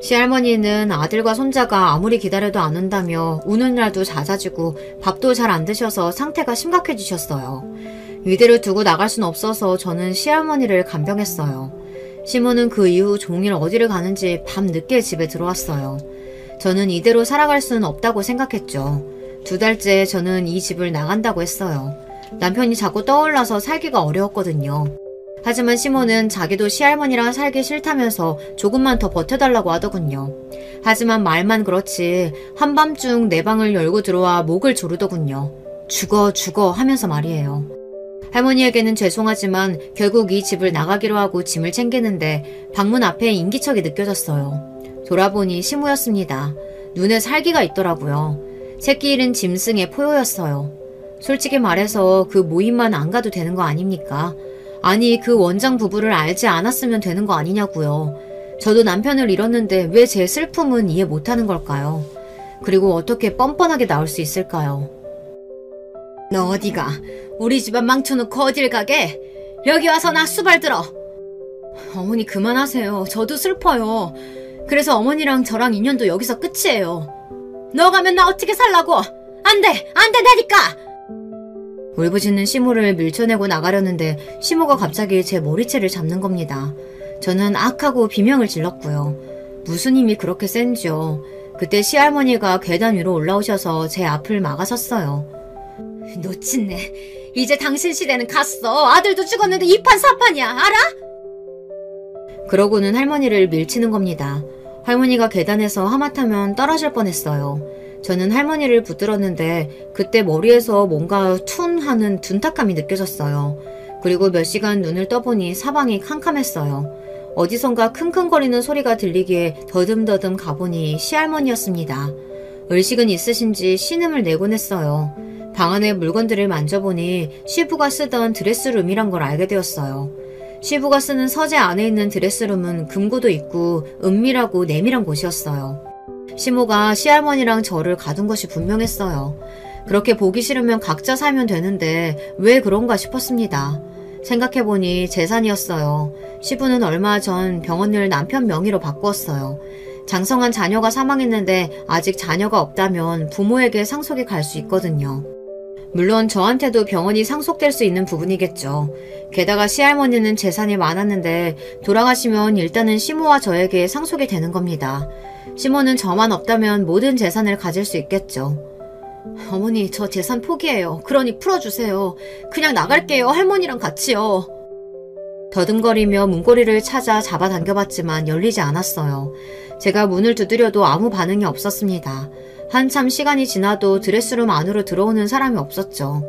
시할머니는 아들과 손자가 아무리 기다려도 안 온다며 우는 날도 잦아지고 밥도 잘 안 드셔서 상태가 심각해지셨어요. 이대로 두고 나갈 순 없어서 저는 시할머니를 간병했어요. 시모는 그 이후 종일 어디를 가는지 밤 늦게 집에 들어왔어요. 저는 이대로 살아갈 수는 없다고 생각했죠. 2달째 저는 이 집을 나간다고 했어요. 남편이 자꾸 떠올라서 살기가 어려웠거든요. 하지만 시모는 자기도 시할머니랑 살기 싫다면서 조금만 더 버텨달라고 하더군요. 하지만 말만 그렇지 한밤중 내 방을 열고 들어와 목을 조르더군요. 죽어 죽어 하면서 말이에요. 할머니에게는 죄송하지만 결국 이 집을 나가기로 하고 짐을 챙기는데 방문 앞에 인기척이 느껴졌어요. 돌아보니 시모였습니다. 눈에 살기가 있더라고요. 새끼 잃은 짐승의 포효였어요. 솔직히 말해서 그 모임만 안 가도 되는 거 아닙니까? 아니 그 원장 부부를 알지 않았으면 되는 거 아니냐고요. 저도 남편을 잃었는데 왜 제 슬픔은 이해 못하는 걸까요? 그리고 어떻게 뻔뻔하게 나올 수 있을까요? 너 어디가? 우리 집안 망쳐놓고 어딜 가게? 여기 와서 나 수발 들어. 어머니 그만하세요. 저도 슬퍼요. 그래서 어머니랑 저랑 인연도 여기서 끝이에요. 너 가면 나 어떻게 살라고? 안 돼! 안 된다니까! 울부짖는 시모를 밀쳐내고 나가려는데 시모가 갑자기 제 머리채를 잡는 겁니다. 저는 악하고 비명을 질렀고요. 무슨 힘이 그렇게 센지요. 그때 시할머니가 계단 위로 올라오셔서 제 앞을 막아섰어요. 놓친네. 이제 당신 시대는 갔어. 아들도 죽었는데 이판사판이야. 알아? 그러고는 할머니를 밀치는 겁니다. 할머니가 계단에서 하마터면 떨어질 뻔했어요. 저는 할머니를 붙들었는데 그때 머리에서 뭔가 툰 하는 둔탁함이 느껴졌어요. 그리고 몇 시간 눈을 떠보니 사방이 캄캄했어요. 어디선가 킁킁거리는 소리가 들리기에 더듬더듬 가보니 시할머니였습니다. 의식은 있으신지 신음을 내곤 했어요. 방 안의 물건들을 만져보니 시부가 쓰던 드레스룸이란 걸 알게 되었어요. 시부가 쓰는 서재 안에 있는 드레스룸은 금고도 있고 은밀하고 내밀한 곳이었어요. 시모가 시할머니랑 저를 가둔 것이 분명했어요. 그렇게 보기 싫으면 각자 살면 되는데 왜 그런가 싶었습니다. 생각해보니 재산이었어요. 시부는 얼마 전 병원을 남편 명의로 바꾸었어요. 장성한 자녀가 사망했는데 아직 자녀가 없다면 부모에게 상속이 갈 수 있거든요. 물론 저한테도 병원이 상속될 수 있는 부분이겠죠. 게다가 시할머니는 재산이 많았는데 돌아가시면 일단은 시모와 저에게 상속이 되는 겁니다. 시모는 저만 없다면 모든 재산을 가질 수 있겠죠. 어머니, 저 재산 포기해요. 그러니 풀어주세요. 그냥 나갈게요. 할머니랑 같이요. 더듬거리며 문고리를 찾아 잡아당겨봤지만 열리지 않았어요. 제가 문을 두드려도 아무 반응이 없었습니다. 한참 시간이 지나도 드레스룸 안으로 들어오는 사람이 없었죠.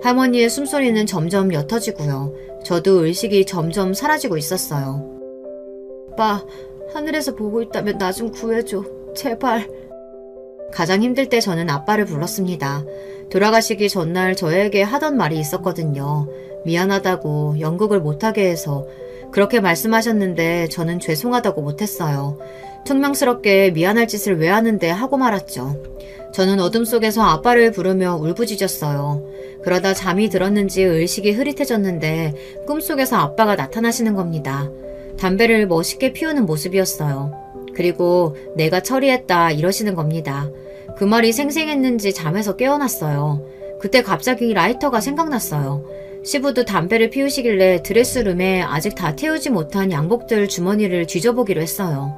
할머니의 숨소리는 점점 옅어지고요. 저도 의식이 점점 사라지고 있었어요. 오빠, 하늘에서 보고 있다면 나 좀 구해줘. 제발. 가장 힘들 때 저는 아빠를 불렀습니다. 돌아가시기 전날 저에게 하던 말이 있었거든요. 미안하다고, 연극을 못하게 해서. 그렇게 말씀하셨는데 저는 죄송하다고 못했어요. 퉁명스럽게 미안할 짓을 왜 하는데 하고 말았죠. 저는 어둠 속에서 아빠를 부르며 울부짖었어요. 그러다 잠이 들었는지 의식이 흐릿해졌는데 꿈속에서 아빠가 나타나시는 겁니다. 담배를 멋있게 피우는 모습이었어요. 그리고 내가 처리했다 이러시는 겁니다. 그 말이 생생했는지 잠에서 깨어났어요. 그때 갑자기 라이터가 생각났어요. 시부도 담배를 피우시길래 드레스룸에 아직 다 태우지 못한 양복들 주머니를 뒤져보기로 했어요.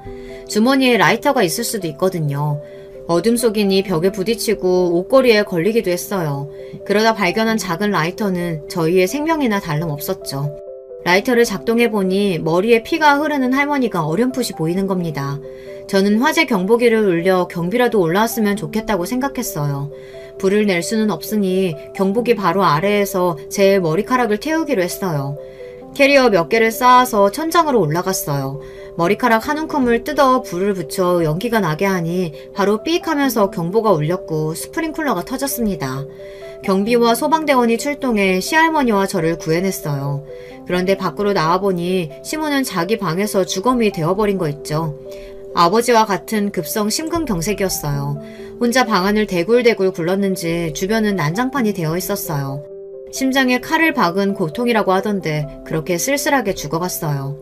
주머니에 라이터가 있을 수도 있거든요. 어둠 속이니 벽에 부딪히고 옷걸이에 걸리기도 했어요. 그러다 발견한 작은 라이터는 저희의 생명이나 다름없었죠. 라이터를 작동해보니 머리에 피가 흐르는 할머니가 어렴풋이 보이는 겁니다. 저는 화재 경보기를 울려 경비라도 올라왔으면 좋겠다고 생각했어요. 불을 낼 수는 없으니 경보기 바로 아래에서 제 머리카락을 태우기로 했어요. 캐리어 몇 개를 쌓아서 천장으로 올라갔어요. 머리카락 한 움큼을 뜯어 불을 붙여 연기가 나게 하니 바로 삐익 하면서 경보가 울렸고 스프링쿨러가 터졌습니다. 경비와 소방대원이 출동해 시할머니와 저를 구해냈어요. 그런데 밖으로 나와보니 시모는 자기 방에서 주검이 되어버린 거 있죠. 아버지와 같은 급성 심근경색이었어요. 혼자 방 안을 대굴대굴 굴렀는지 주변은 난장판이 되어 있었어요. 심장에 칼을 박은 고통이라고 하던데 그렇게 쓸쓸하게 죽어갔어요.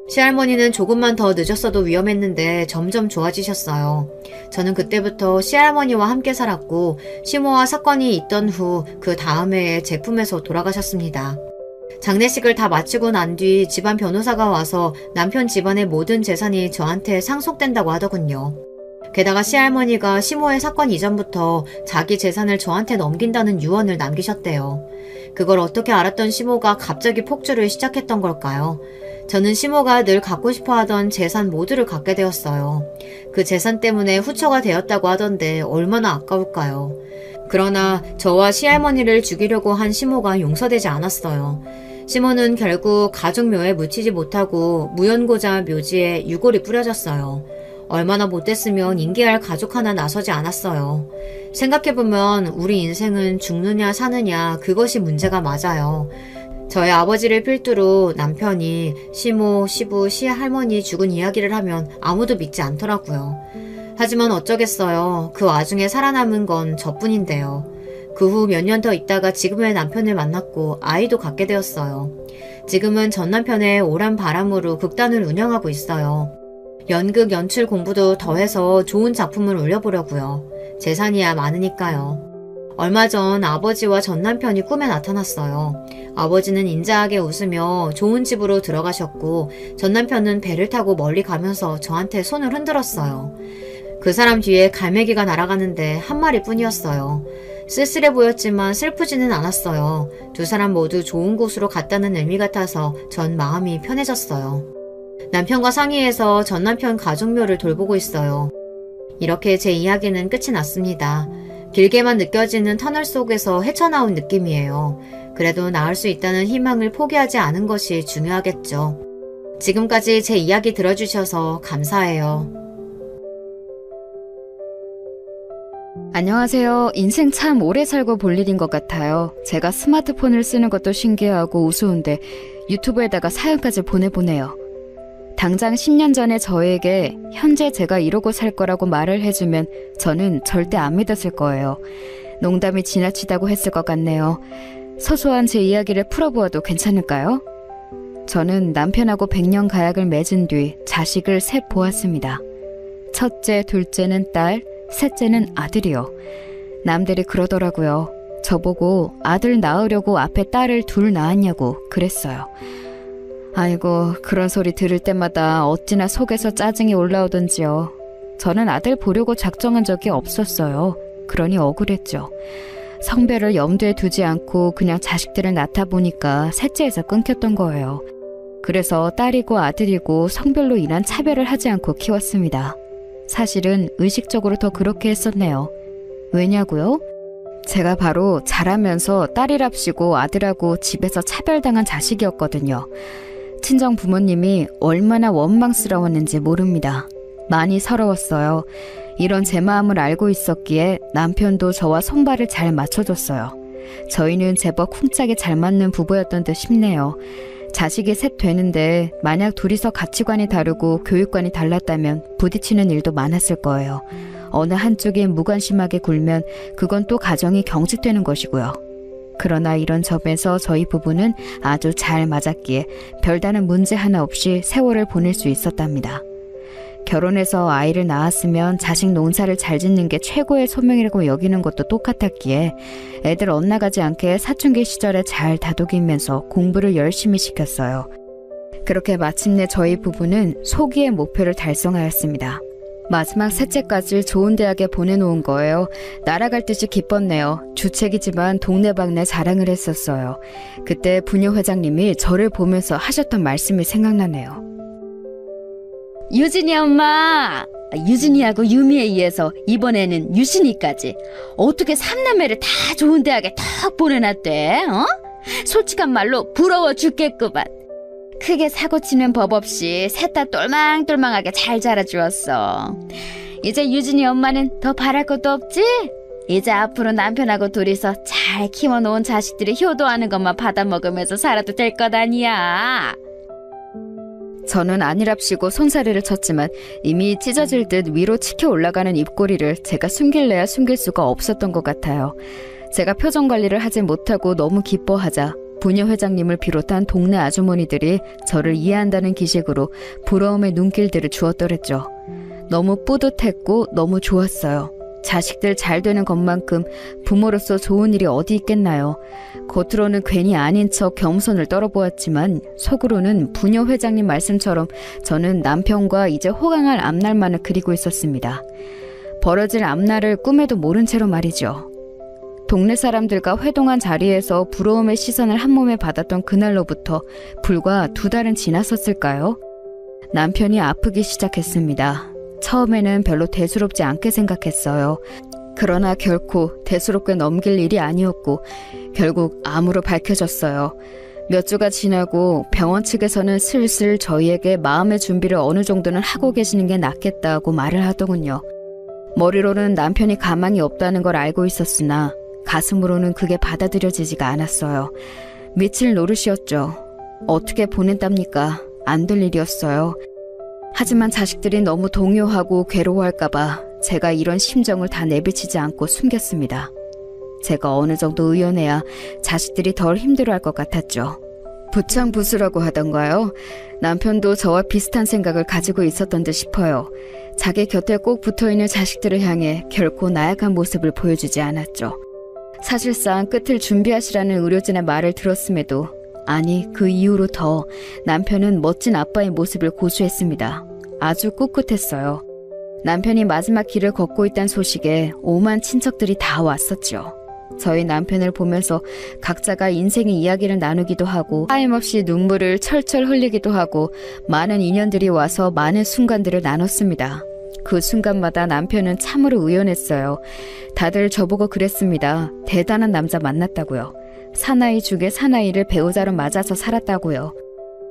시할머니는 조금만 더 늦었어도 위험했는데 점점 좋아지셨어요. 저는 그때부터 시할머니와 함께 살았고 시모와 사건이 있던 후 그 다음 해에 제품에서 돌아가셨습니다. 장례식을 다 마치고 난 뒤 집안 변호사가 와서 남편 집안의 모든 재산이 저한테 상속된다고 하더군요. 게다가 시할머니가 시모의 사건 이전부터 자기 재산을 저한테 넘긴다는 유언을 남기셨대요. 그걸 어떻게 알았던 시모가 갑자기 폭주를 시작했던 걸까요? 저는 시모가 늘 갖고 싶어 하던 재산 모두를 갖게 되었어요. 그 재산 때문에 후처가 되었다고 하던데 얼마나 아까울까요? 그러나 저와 시할머니를 죽이려고 한 시모가 용서되지 않았어요. 시모는 결국 가족묘에 묻히지 못하고 무연고자 묘지에 유골이 뿌려졌어요. 얼마나 못됐으면 인계할 가족 하나 나서지 않았어요. 생각해보면 우리 인생은 죽느냐 사느냐 그것이 문제가 맞아요. 저희 아버지를 필두로 남편이 시모, 시부, 시할머니 죽은 이야기를 하면 아무도 믿지 않더라고요. 하지만 어쩌겠어요. 그 와중에 살아남은 건 저뿐인데요. 그 후 몇 년 더 있다가 지금의 남편을 만났고 아이도 갖게 되었어요. 지금은 전 남편의 오란 바람으로 극단을 운영하고 있어요. 연극 연출 공부도 더해서 좋은 작품을 올려보려고요. 재산이야 많으니까요. 얼마 전 아버지와 전 남편이 꿈에 나타났어요. 아버지는 인자하게 웃으며 좋은 집으로 들어가셨고 전 남편은 배를 타고 멀리 가면서 저한테 손을 흔들었어요. 그 사람 뒤에 갈매기가 날아가는데 한 마리뿐이었어요. 쓸쓸해 보였지만 슬프지는 않았어요. 두 사람 모두 좋은 곳으로 갔다는 의미 같아서 전 마음이 편해졌어요. 남편과 상의해서 전 남편 가족묘를 돌보고 있어요. 이렇게 제 이야기는 끝이 났습니다. 길게만 느껴지는 터널 속에서 헤쳐나온 느낌이에요. 그래도 나을 수 있다는 희망을 포기하지 않은 것이 중요하겠죠. 지금까지 제 이야기 들어주셔서 감사해요. 안녕하세요. 인생 참 오래 살고 볼 일인 것 같아요. 제가 스마트폰을 쓰는 것도 신기하고 우스운데 유튜브에다가 사연까지 보내보네요. 당장 10년 전에 저에게 현재 제가 이러고 살 거라고 말을 해주면 저는 절대 안 믿었을 거예요. 농담이 지나치다고 했을 것 같네요. 소소한 제 이야기를 풀어보아도 괜찮을까요? 저는 남편하고 100년 가약을 맺은 뒤 자식을 셋 보았습니다. 첫째, 둘째는 딸, 셋째는 아들이요. 남들이 그러더라고요. 저보고 아들 낳으려고 앞에 딸을 둘 낳았냐고 그랬어요. 아이고, 그런 소리 들을 때마다 어찌나 속에서 짜증이 올라오던지요. 저는 아들 보려고 작정한 적이 없었어요. 그러니 억울했죠. 성별을 염두에 두지 않고 그냥 자식들을 낳다 보니까 셋째에서 끊겼던 거예요. 그래서 딸이고 아들이고 성별로 인한 차별을 하지 않고 키웠습니다. 사실은 의식적으로 더 그렇게 했었네요. 왜냐고요? 제가 바로 자라면서 딸이랍시고 아들하고 집에서 차별당한 자식이었거든요. 친정 부모님이 얼마나 원망스러웠는지 모릅니다. 많이 서러웠어요. 이런 제 마음을 알고 있었기에 남편도 저와 손발을 잘 맞춰줬어요. 저희는 제법 쿵짝이 잘 맞는 부부였던 듯 싶네요. 자식이 셋 되는데 만약 둘이서 가치관이 다르고 교육관이 달랐다면 부딪히는 일도 많았을 거예요. 어느 한쪽이 무관심하게 굴면 그건 또 가정이 경직되는 것이고요. 그러나 이런 점에서 저희 부부는 아주 잘 맞았기에 별다른 문제 하나 없이 세월을 보낼 수 있었답니다. 결혼해서 아이를 낳았으면 자식 농사를 잘 짓는 게 최고의 소명이라고 여기는 것도 똑같았기에 애들 엇나가지 않게 사춘기 시절에 잘 다독이면서 공부를 열심히 시켰어요. 그렇게 마침내 저희 부부는 소기의 목표를 달성하였습니다. 마지막 셋째까지 좋은 대학에 보내놓은 거예요. 날아갈 듯이 기뻤네요. 주책이지만 동네방네 자랑을 했었어요. 그때 부녀 회장님이 저를 보면서 하셨던 말씀이 생각나네요. 유진이 엄마! 유진이하고 유미에 의해서 이번에는 유신이까지 어떻게 삼남매를 다 좋은 대학에 턱 보내놨대? 어? 솔직한 말로 부러워 죽겠구만. 크게 사고치는 법 없이 셋 다 똘망똘망하게 잘 자라주었어. 이제 유진이 엄마는 더 바랄 것도 없지? 이제 앞으로 남편하고 둘이서 잘 키워놓은 자식들이 효도하는 것만 받아먹으면서 살아도 될 것 아니야. 저는 아니랍시고 손사래를 쳤지만 이미 찢어질 듯 위로 치켜 올라가는 입꼬리를 제가 숨길래야 숨길 수가 없었던 것 같아요. 제가 표정 관리를 하지 못하고 너무 기뻐하자 부녀 회장님을 비롯한 동네 아주머니들이 저를 이해한다는 기색으로 부러움의 눈길들을 주었더랬죠. 너무 뿌듯했고 너무 좋았어요. 자식들 잘 되는 것만큼 부모로서 좋은 일이 어디 있겠나요. 겉으로는 괜히 아닌 척 겸손을 떨어보았지만 속으로는 부녀 회장님 말씀처럼 저는 남편과 이제 호강할 앞날만을 그리고 있었습니다. 벌어질 앞날을 꿈에도 모른 채로 말이죠. 동네 사람들과 회동한 자리에서 부러움의 시선을 한 몸에 받았던 그날로부터 불과 2달은 지났었을까요? 남편이 아프기 시작했습니다. 처음에는 별로 대수롭지 않게 생각했어요. 그러나 결코 대수롭게 넘길 일이 아니었고 결국 암으로 밝혀졌어요. 몇 주가 지나고 병원 측에서는 슬슬 저희에게 마음의 준비를 어느 정도는 하고 계시는 게 낫겠다고 말을 하더군요. 머리로는 남편이 가망이 없다는 걸 알고 있었으나 가슴으로는 그게 받아들여지지가 않았어요. 미칠 노릇이었죠. 어떻게 보낸답니까? 안 될 일이었어요. 하지만 자식들이 너무 동요하고 괴로워할까봐 제가 이런 심정을 다 내비치지 않고 숨겼습니다. 제가 어느 정도 의연해야 자식들이 덜 힘들어할 것 같았죠. 부창부수라고 하던가요? 남편도 저와 비슷한 생각을 가지고 있었던 듯 싶어요. 자기 곁에 꼭 붙어있는 자식들을 향해 결코 나약한 모습을 보여주지 않았죠. 사실상 끝을 준비하시라는 의료진의 말을 들었음에도, 아니 그 이후로 더 남편은 멋진 아빠의 모습을 고수했습니다. 아주 꿋꿋했어요. 남편이 마지막 길을 걷고 있다는 소식에 오만 친척들이 다 왔었죠. 저희 남편을 보면서 각자가 인생의 이야기를 나누기도 하고 하염없이 눈물을 철철 흘리기도 하고 많은 인연들이 와서 많은 순간들을 나눴습니다. 그 순간마다 남편은 참으로 의연했어요. 다들 저보고 그랬습니다. 대단한 남자 만났다고요. 사나이 중에 사나이를 배우자로 맞아서 살았다고요.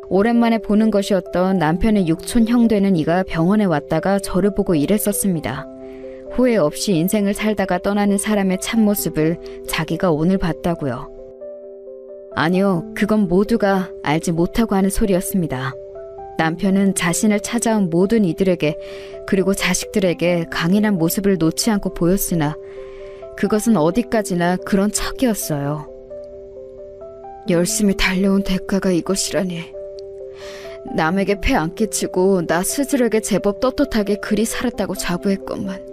오랜만에 보는 것이었던 남편의 육촌 형 되는 이가 병원에 왔다가 저를 보고 이랬었습니다. 후회 없이 인생을 살다가 떠나는 사람의 참모습을 자기가 오늘 봤다고요. 아니요, 그건 모두가 알지 못하고 하는 소리였습니다. 남편은 자신을 찾아온 모든 이들에게 그리고 자식들에게 강인한 모습을 놓지 않고 보였으나 그것은 어디까지나 그런 척이었어요. 열심히 달려온 대가가 이것이라니. 남에게 폐 안 끼치고 나 스스로에게 제법 떳떳하게 그리 살았다고 자부했건만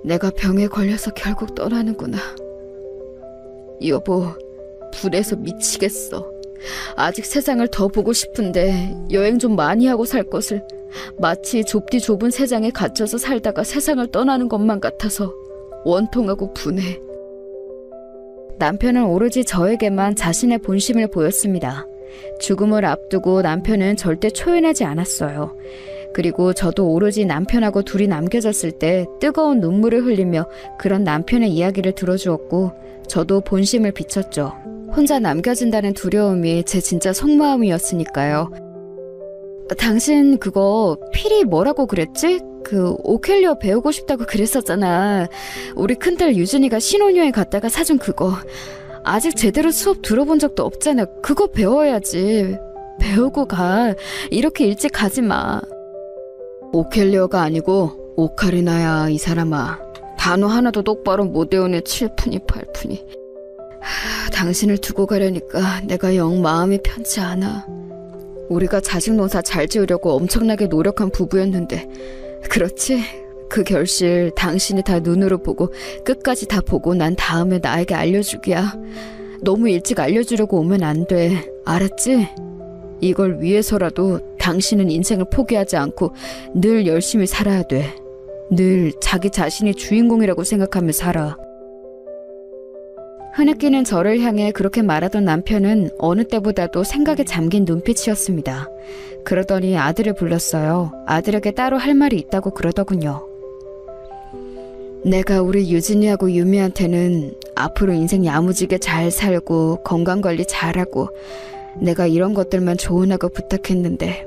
내가 병에 걸려서 결국 떠나는구나. 여보, 분해서 미치겠어. 아직 세상을 더 보고 싶은데 여행 좀 많이 하고 살 것을 마치 좁디 좁은 세상에 갇혀서 살다가 세상을 떠나는 것만 같아서 원통하고 분해. 남편은 오로지 저에게만 자신의 본심을 보였습니다. 죽음을 앞두고 남편은 절대 초연하지 않았어요. 그리고 저도 오로지 남편하고 둘이 남겨졌을 때 뜨거운 눈물을 흘리며 그런 남편의 이야기를 들어주었고 저도 본심을 비췄죠. 혼자 남겨진다는 두려움이 제 진짜 속마음이었으니까요. 당신 그거 필히 뭐라고 그랬지? 그 오켈리오 배우고 싶다고 그랬었잖아. 우리 큰딸 유진이가 신혼여행 갔다가 사준 그거. 아직 제대로 수업 들어본 적도 없잖아. 그거 배워야지. 배우고 가. 이렇게 일찍 가지 마. 오켈리오가 아니고 오카리나야, 이 사람아. 단어 하나도 똑바로 못 외우네. 7푼이 8푼이. 당신을 두고 가려니까 내가 영 마음이 편치 않아. 우리가 자식 농사 잘 지으려고 엄청나게 노력한 부부였는데, 그렇지? 그 결실 당신이 다 눈으로 보고 끝까지 다 보고 난 다음에 나에게 알려주기야. 너무 일찍 알려주려고 오면 안 돼. 알았지? 이걸 위해서라도 당신은 인생을 포기하지 않고 늘 열심히 살아야 돼. 늘 자기 자신이 주인공이라고 생각하며 살아. 흐느끼는 저를 향해 그렇게 말하던 남편은 어느 때보다도 생각에 잠긴 눈빛이었습니다. 그러더니 아들을 불렀어요. 아들에게 따로 할 말이 있다고 그러더군요. 내가 우리 유진이하고 유미한테는 앞으로 인생 야무지게 잘 살고 건강관리 잘하고 내가 이런 것들만 조언하고 부탁했는데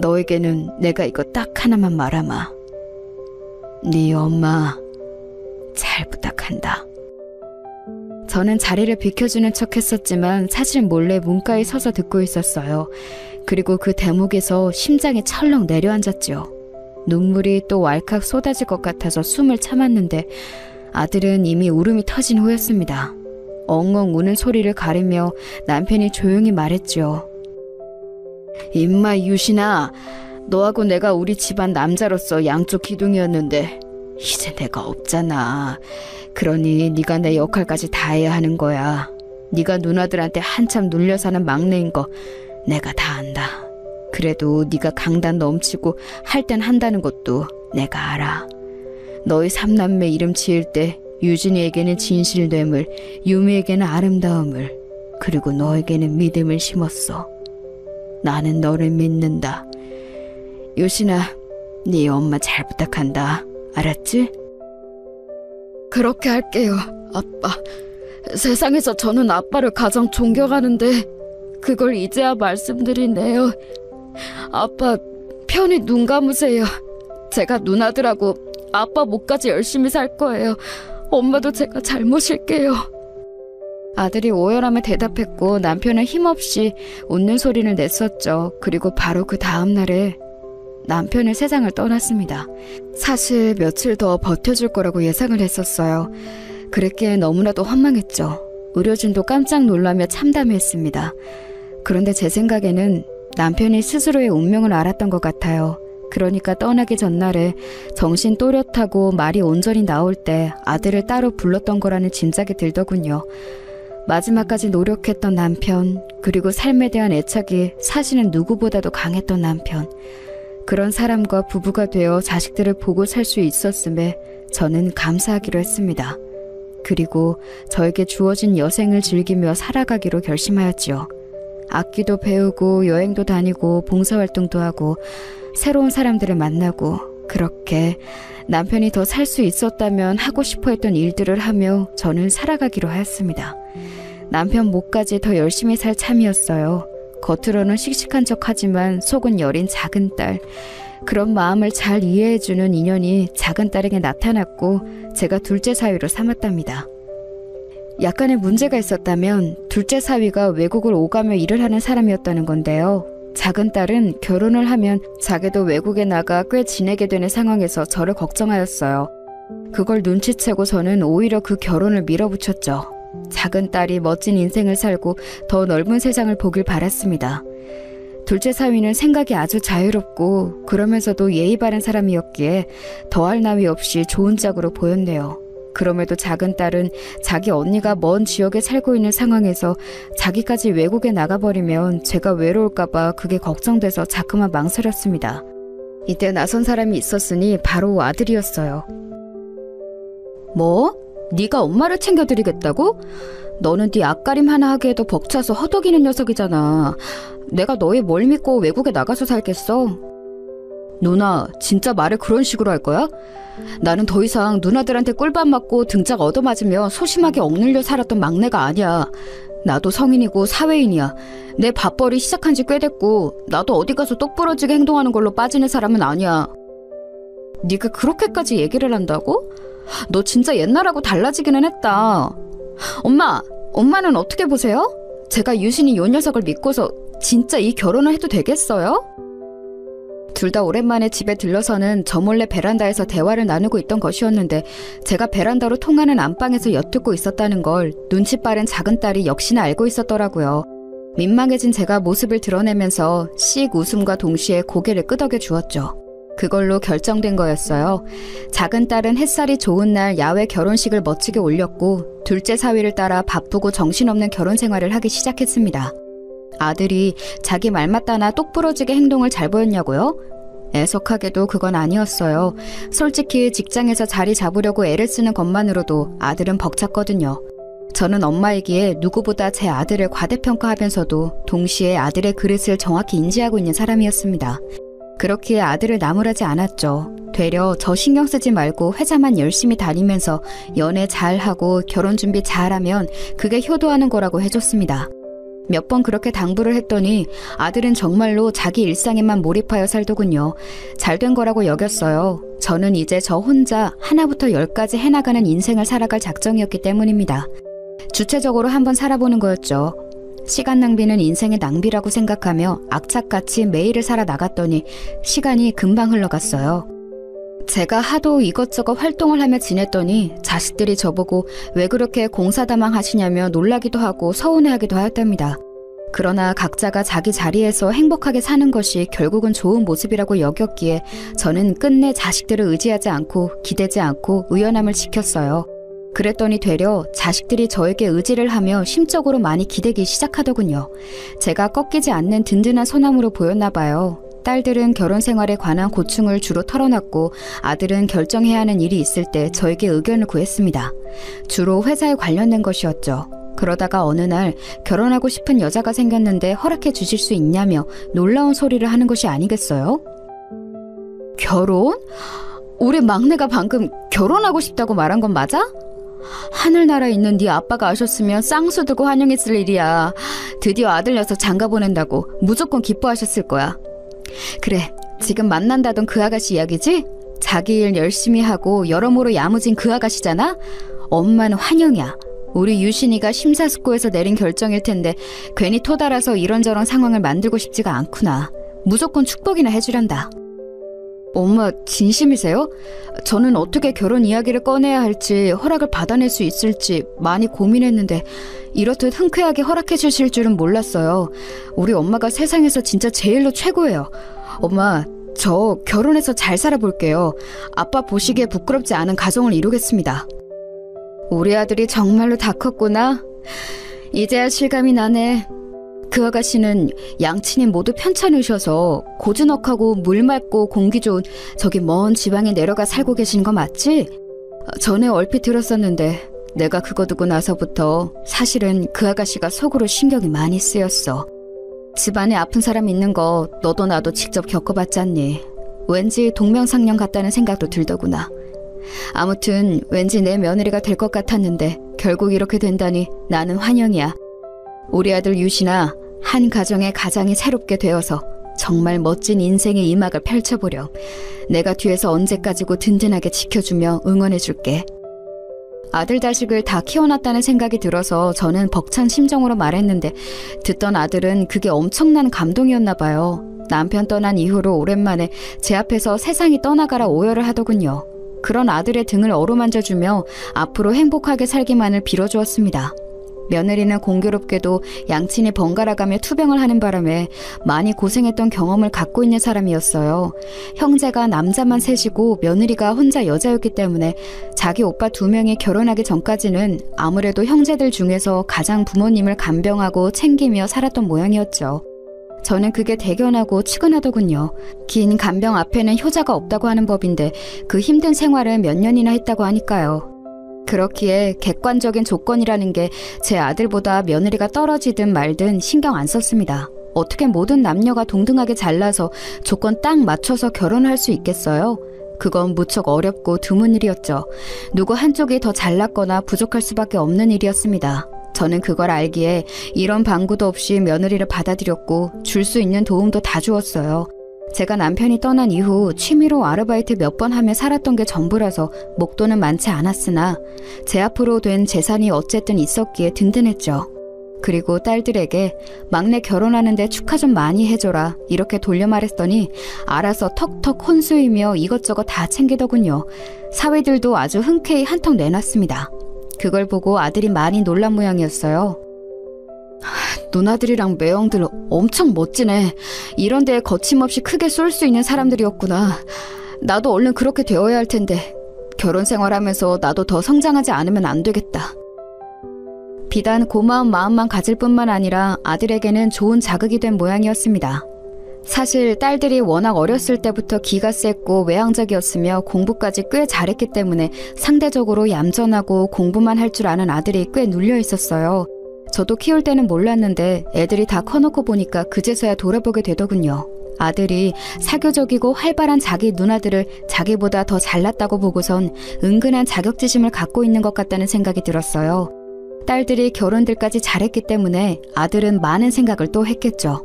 너에게는 내가 이거 딱 하나만 말하마. 네 엄마 잘 부탁한다. 저는 자리를 비켜주는 척 했었지만 사실 몰래 문가에 서서 듣고 있었어요. 그리고 그 대목에서 심장이 철렁 내려앉았죠. 눈물이 또 왈칵 쏟아질 것 같아서 숨을 참았는데 아들은 이미 울음이 터진 후였습니다. 엉엉 우는 소리를 가리며 남편이 조용히 말했죠. 임마 유신아, 너하고 내가 우리 집안 남자로서 양쪽 기둥이었는데 이제 내가 없잖아. 그러니 네가 내 역할까지 다 해야 하는 거야. 네가 누나들한테 한참 눌려 사는 막내인 거 내가 다 안다. 그래도 네가 강단 넘치고 할 땐 한다는 것도 내가 알아. 너희 삼남매 이름 지을 때 유진이에게는 진실됨을, 유미에게는 아름다움을, 그리고 너에게는 믿음을 심었어. 나는 너를 믿는다. 유신아, 네 엄마 잘 부탁한다. 알았지? 그렇게 할게요, 아빠. 세상에서 저는 아빠를 가장 존경하는데 그걸 이제야 말씀드리네요. 아빠, 편히 눈 감으세요. 제가 누나들하고 아빠 목까지 열심히 살 거예요. 엄마도 제가 잘 모실게요. 아들이 오열하며 대답했고 남편은 힘없이 웃는 소리를 냈었죠. 그리고 바로 그 다음 날에 남편이 세상을 떠났습니다. 사실 며칠 더 버텨줄 거라고 예상을 했었어요. 그랬기에 너무나도 환망했죠. 의료진도 깜짝 놀라며 참담했습니다. 그런데 제 생각에는 남편이 스스로의 운명을 알았던 것 같아요. 그러니까 떠나기 전날에 정신 또렷하고 말이 온전히 나올 때 아들을 따로 불렀던 거라는 짐작이 들더군요. 마지막까지 노력했던 남편, 그리고 삶에 대한 애착이 사실은 누구보다도 강했던 남편. 그런 사람과 부부가 되어 자식들을 보고 살 수 있었음에 저는 감사하기로 했습니다. 그리고 저에게 주어진 여생을 즐기며 살아가기로 결심하였지요. 악기도 배우고 여행도 다니고 봉사활동도 하고 새로운 사람들을 만나고, 그렇게 남편이 더 살 수 있었다면 하고 싶어 했던 일들을 하며 저는 살아가기로 하였습니다. 남편 몫까지 더 열심히 살 참이었어요. 겉으로는 씩씩한 척하지만 속은 여린 작은 딸. 그런 마음을 잘 이해해주는 인연이 작은 딸에게 나타났고 제가 둘째 사위로 삼았답니다. 약간의 문제가 있었다면 둘째 사위가 외국을 오가며 일을 하는 사람이었다는 건데요. 작은 딸은 결혼을 하면 자기도 외국에 나가 꽤 지내게 되는 상황에서 저를 걱정하였어요. 그걸 눈치채고 저는 오히려 그 결혼을 밀어붙였죠. 작은 딸이 멋진 인생을 살고 더 넓은 세상을 보길 바랐습니다. 둘째 사위는 생각이 아주 자유롭고 그러면서도 예의 바른 사람이었기에 더할 나위 없이 좋은 짝으로 보였네요. 그럼에도 작은 딸은 자기 언니가 먼 지역에 살고 있는 상황에서 자기까지 외국에 나가버리면 제가 외로울까봐 그게 걱정돼서 자꾸만 망설였습니다. 이때 나선 사람이 있었으니 바로 아들이었어요. 뭐? 네가 엄마를 챙겨드리겠다고? 너는 네 앞가림 하나 하기에도 벅차서 허덕이는 녀석이잖아. 내가 너희 뭘 믿고 외국에 나가서 살겠어? 누나, 진짜 말을 그런 식으로 할 거야? 나는 더 이상 누나들한테 꿀밥 맞고 등짝 얻어맞으며 소심하게 억눌려 살았던 막내가 아니야. 나도 성인이고 사회인이야. 내 밥벌이 시작한 지 꽤 됐고 나도 어디 가서 똑부러지게 행동하는 걸로 빠지는 사람은 아니야. 네가 그렇게까지 얘기를 한다고? 너 진짜 옛날하고 달라지기는 했다. 엄마는 어떻게 보세요? 제가 유신이 요 녀석을 믿고서 진짜 이 결혼을 해도 되겠어요? 둘 다 오랜만에 집에 들러서는 저 몰래 베란다에서 대화를 나누고 있던 것이었는데 제가 베란다로 통하는 안방에서 엿듣고 있었다는 걸 눈치 빠른 작은 딸이 역시나 알고 있었더라고요. 민망해진 제가 모습을 드러내면서 씩 웃음과 동시에 고개를 끄덕여 주었죠. 그걸로 결정된 거였어요. 작은 딸은 햇살이 좋은 날 야외 결혼식을 멋지게 올렸고 둘째 사위를 따라 바쁘고 정신없는 결혼 생활을 하기 시작했습니다. 아들이 자기 말 맞다나 똑부러지게 행동을 잘 보였냐고요? 애석하게도 그건 아니었어요. 솔직히 직장에서 자리 잡으려고 애를 쓰는 것만으로도 아들은 벅찼거든요. 저는 엄마이기에 누구보다 제 아들을 과대평가하면서도 동시에 아들의 그릇을 정확히 인지하고 있는 사람이었습니다. 그렇기에 아들을 나무라지 않았죠. 되려 저 신경 쓰지 말고 회사만 열심히 다니면서 연애 잘하고 결혼 준비 잘하면 그게 효도하는 거라고 해줬습니다. 몇 번 그렇게 당부를 했더니 아들은 정말로 자기 일상에만 몰입하여 살더군요. 잘된 거라고 여겼어요. 저는 이제 저 혼자 하나부터 열까지 해나가는 인생을 살아갈 작정이었기 때문입니다. 주체적으로 한번 살아보는 거였죠. 시간 낭비는 인생의 낭비라고 생각하며 악착같이 매일을 살아나갔더니 시간이 금방 흘러갔어요. 제가 하도 이것저것 활동을 하며 지냈더니 자식들이 저보고 왜 그렇게 공사다망 하시냐며 놀라기도 하고 서운해하기도 하였답니다. 그러나 각자가 자기 자리에서 행복하게 사는 것이 결국은 좋은 모습이라고 여겼기에 저는 끝내 자식들을 의지하지 않고 기대지 않고 의연함을 지켰어요. 그랬더니 되려 자식들이 저에게 의지를 하며 심적으로 많이 기대기 시작하더군요. 제가 꺾이지 않는 든든한 소나무로 보였나 봐요. 딸들은 결혼 생활에 관한 고충을 주로 털어놨고 아들은 결정해야 하는 일이 있을 때 저에게 의견을 구했습니다. 주로 회사에 관련된 것이었죠. 그러다가 어느 날 결혼하고 싶은 여자가 생겼는데 허락해 주실 수 있냐며 놀라운 소리를 하는 것이 아니겠어요? 결혼? 우리 막내가 방금 결혼하고 싶다고 말한 건 맞아? 하늘나라에 있는 네 아빠가 아셨으면 쌍수 들고 환영했을 일이야. 드디어 아들 녀석 장가 보낸다고 무조건 기뻐하셨을 거야. 그래, 지금 만난다던 그 아가씨 이야기지? 자기 일 열심히 하고 여러모로 야무진 그 아가씨잖아? 엄마는 환영이야. 우리 유신이가 심사숙고해서 내린 결정일 텐데 괜히 토달아서 이런저런 상황을 만들고 싶지가 않구나. 무조건 축복이나 해주란다. 엄마 진심이세요? 저는 어떻게 결혼 이야기를 꺼내야 할지 허락을 받아낼 수 있을지 많이 고민했는데 이렇듯 흔쾌하게 허락해 주실 줄은 몰랐어요. 우리 엄마가 세상에서 진짜 제일로 최고예요. 엄마, 저 결혼해서 잘 살아볼게요. 아빠 보시기에 부끄럽지 않은 가정을 이루겠습니다. 우리 아들이 정말로 다 컸구나. 이제야 실감이 나네. 그 아가씨는 양친이 모두 편찮으셔서 고즈넉하고 물 맑고 공기 좋은 저기 먼 지방에 내려가 살고 계신 거 맞지? 전에 얼핏 들었었는데 내가 그거 두고 나서부터 사실은 그 아가씨가 속으로 신경이 많이 쓰였어. 집안에 아픈 사람 있는 거 너도 나도 직접 겪어봤잖니. 왠지 동명상련 같다는 생각도 들더구나. 아무튼 왠지 내 며느리가 될 것 같았는데 결국 이렇게 된다니 나는 환영이야. 우리 아들 유신아, 한 가정의 가장이 새롭게 되어서 정말 멋진 인생의 이막을 펼쳐보렴. 내가 뒤에서 언제까지고 든든하게 지켜주며 응원해줄게. 아들 자식을 다 키워놨다는 생각이 들어서 저는 벅찬 심정으로 말했는데 듣던 아들은 그게 엄청난 감동이었나 봐요. 남편 떠난 이후로 오랜만에 제 앞에서 세상이 떠나가라 오열을 하더군요. 그런 아들의 등을 어루만져주며 앞으로 행복하게 살기만을 빌어주었습니다. 며느리는 공교롭게도 양친이 번갈아가며 투병을 하는 바람에 많이 고생했던 경험을 갖고 있는 사람이었어요. 형제가 남자만 셋이고 며느리가 혼자 여자였기 때문에 자기 오빠 2명이 결혼하기 전까지는 아무래도 형제들 중에서 가장 부모님을 간병하고 챙기며 살았던 모양이었죠. 저는 그게 대견하고 측은하더군요. 긴 간병 앞에는 효자가 없다고 하는 법인데 그 힘든 생활을 몇 년이나 했다고 하니까요. 그렇기에 객관적인 조건이라는 게 제 아들보다 며느리가 떨어지든 말든 신경 안 썼습니다. 어떻게 모든 남녀가 동등하게 잘나서 조건 딱 맞춰서 결혼할 수 있겠어요? 그건 무척 어렵고 드문 일이었죠. 누구 한쪽이 더 잘났거나 부족할 수밖에 없는 일이었습니다. 저는 그걸 알기에 이런 방구도 없이 며느리를 받아들였고 줄 수 있는 도움도 다 주었어요. 제가 남편이 떠난 이후 취미로 아르바이트 몇 번 하며 살았던 게 전부라서 목돈은 많지 않았으나 제 앞으로 된 재산이 어쨌든 있었기에 든든했죠. 그리고 딸들에게 막내 결혼하는데 축하 좀 많이 해줘라 이렇게 돌려 말했더니 알아서 턱턱 혼수이며 이것저것 다 챙기더군요. 사위들도 아주 흔쾌히 한턱 내놨습니다. 그걸 보고 아들이 많이 놀란 모양이었어요. 누나들이랑 매형들 엄청 멋지네. 이런 데에 거침없이 크게 쏠 수 있는 사람들이었구나. 나도 얼른 그렇게 되어야 할 텐데 결혼 생활하면서 나도 더 성장하지 않으면 안 되겠다. 비단 고마운 마음만 가질 뿐만 아니라 아들에게는 좋은 자극이 된 모양이었습니다. 사실 딸들이 워낙 어렸을 때부터 기가 셌고 외향적이었으며 공부까지 꽤 잘했기 때문에 상대적으로 얌전하고 공부만 할 줄 아는 아들이 꽤 눌려 있었어요. 저도 키울 때는 몰랐는데 애들이 다 커놓고 보니까 그제서야 돌아보게 되더군요. 아들이 사교적이고 활발한 자기 누나들을 자기보다 더 잘났다고 보고선 은근한 자격지심을 갖고 있는 것 같다는 생각이 들었어요. 딸들이 결혼들까지 잘했기 때문에 아들은 많은 생각을 또 했겠죠.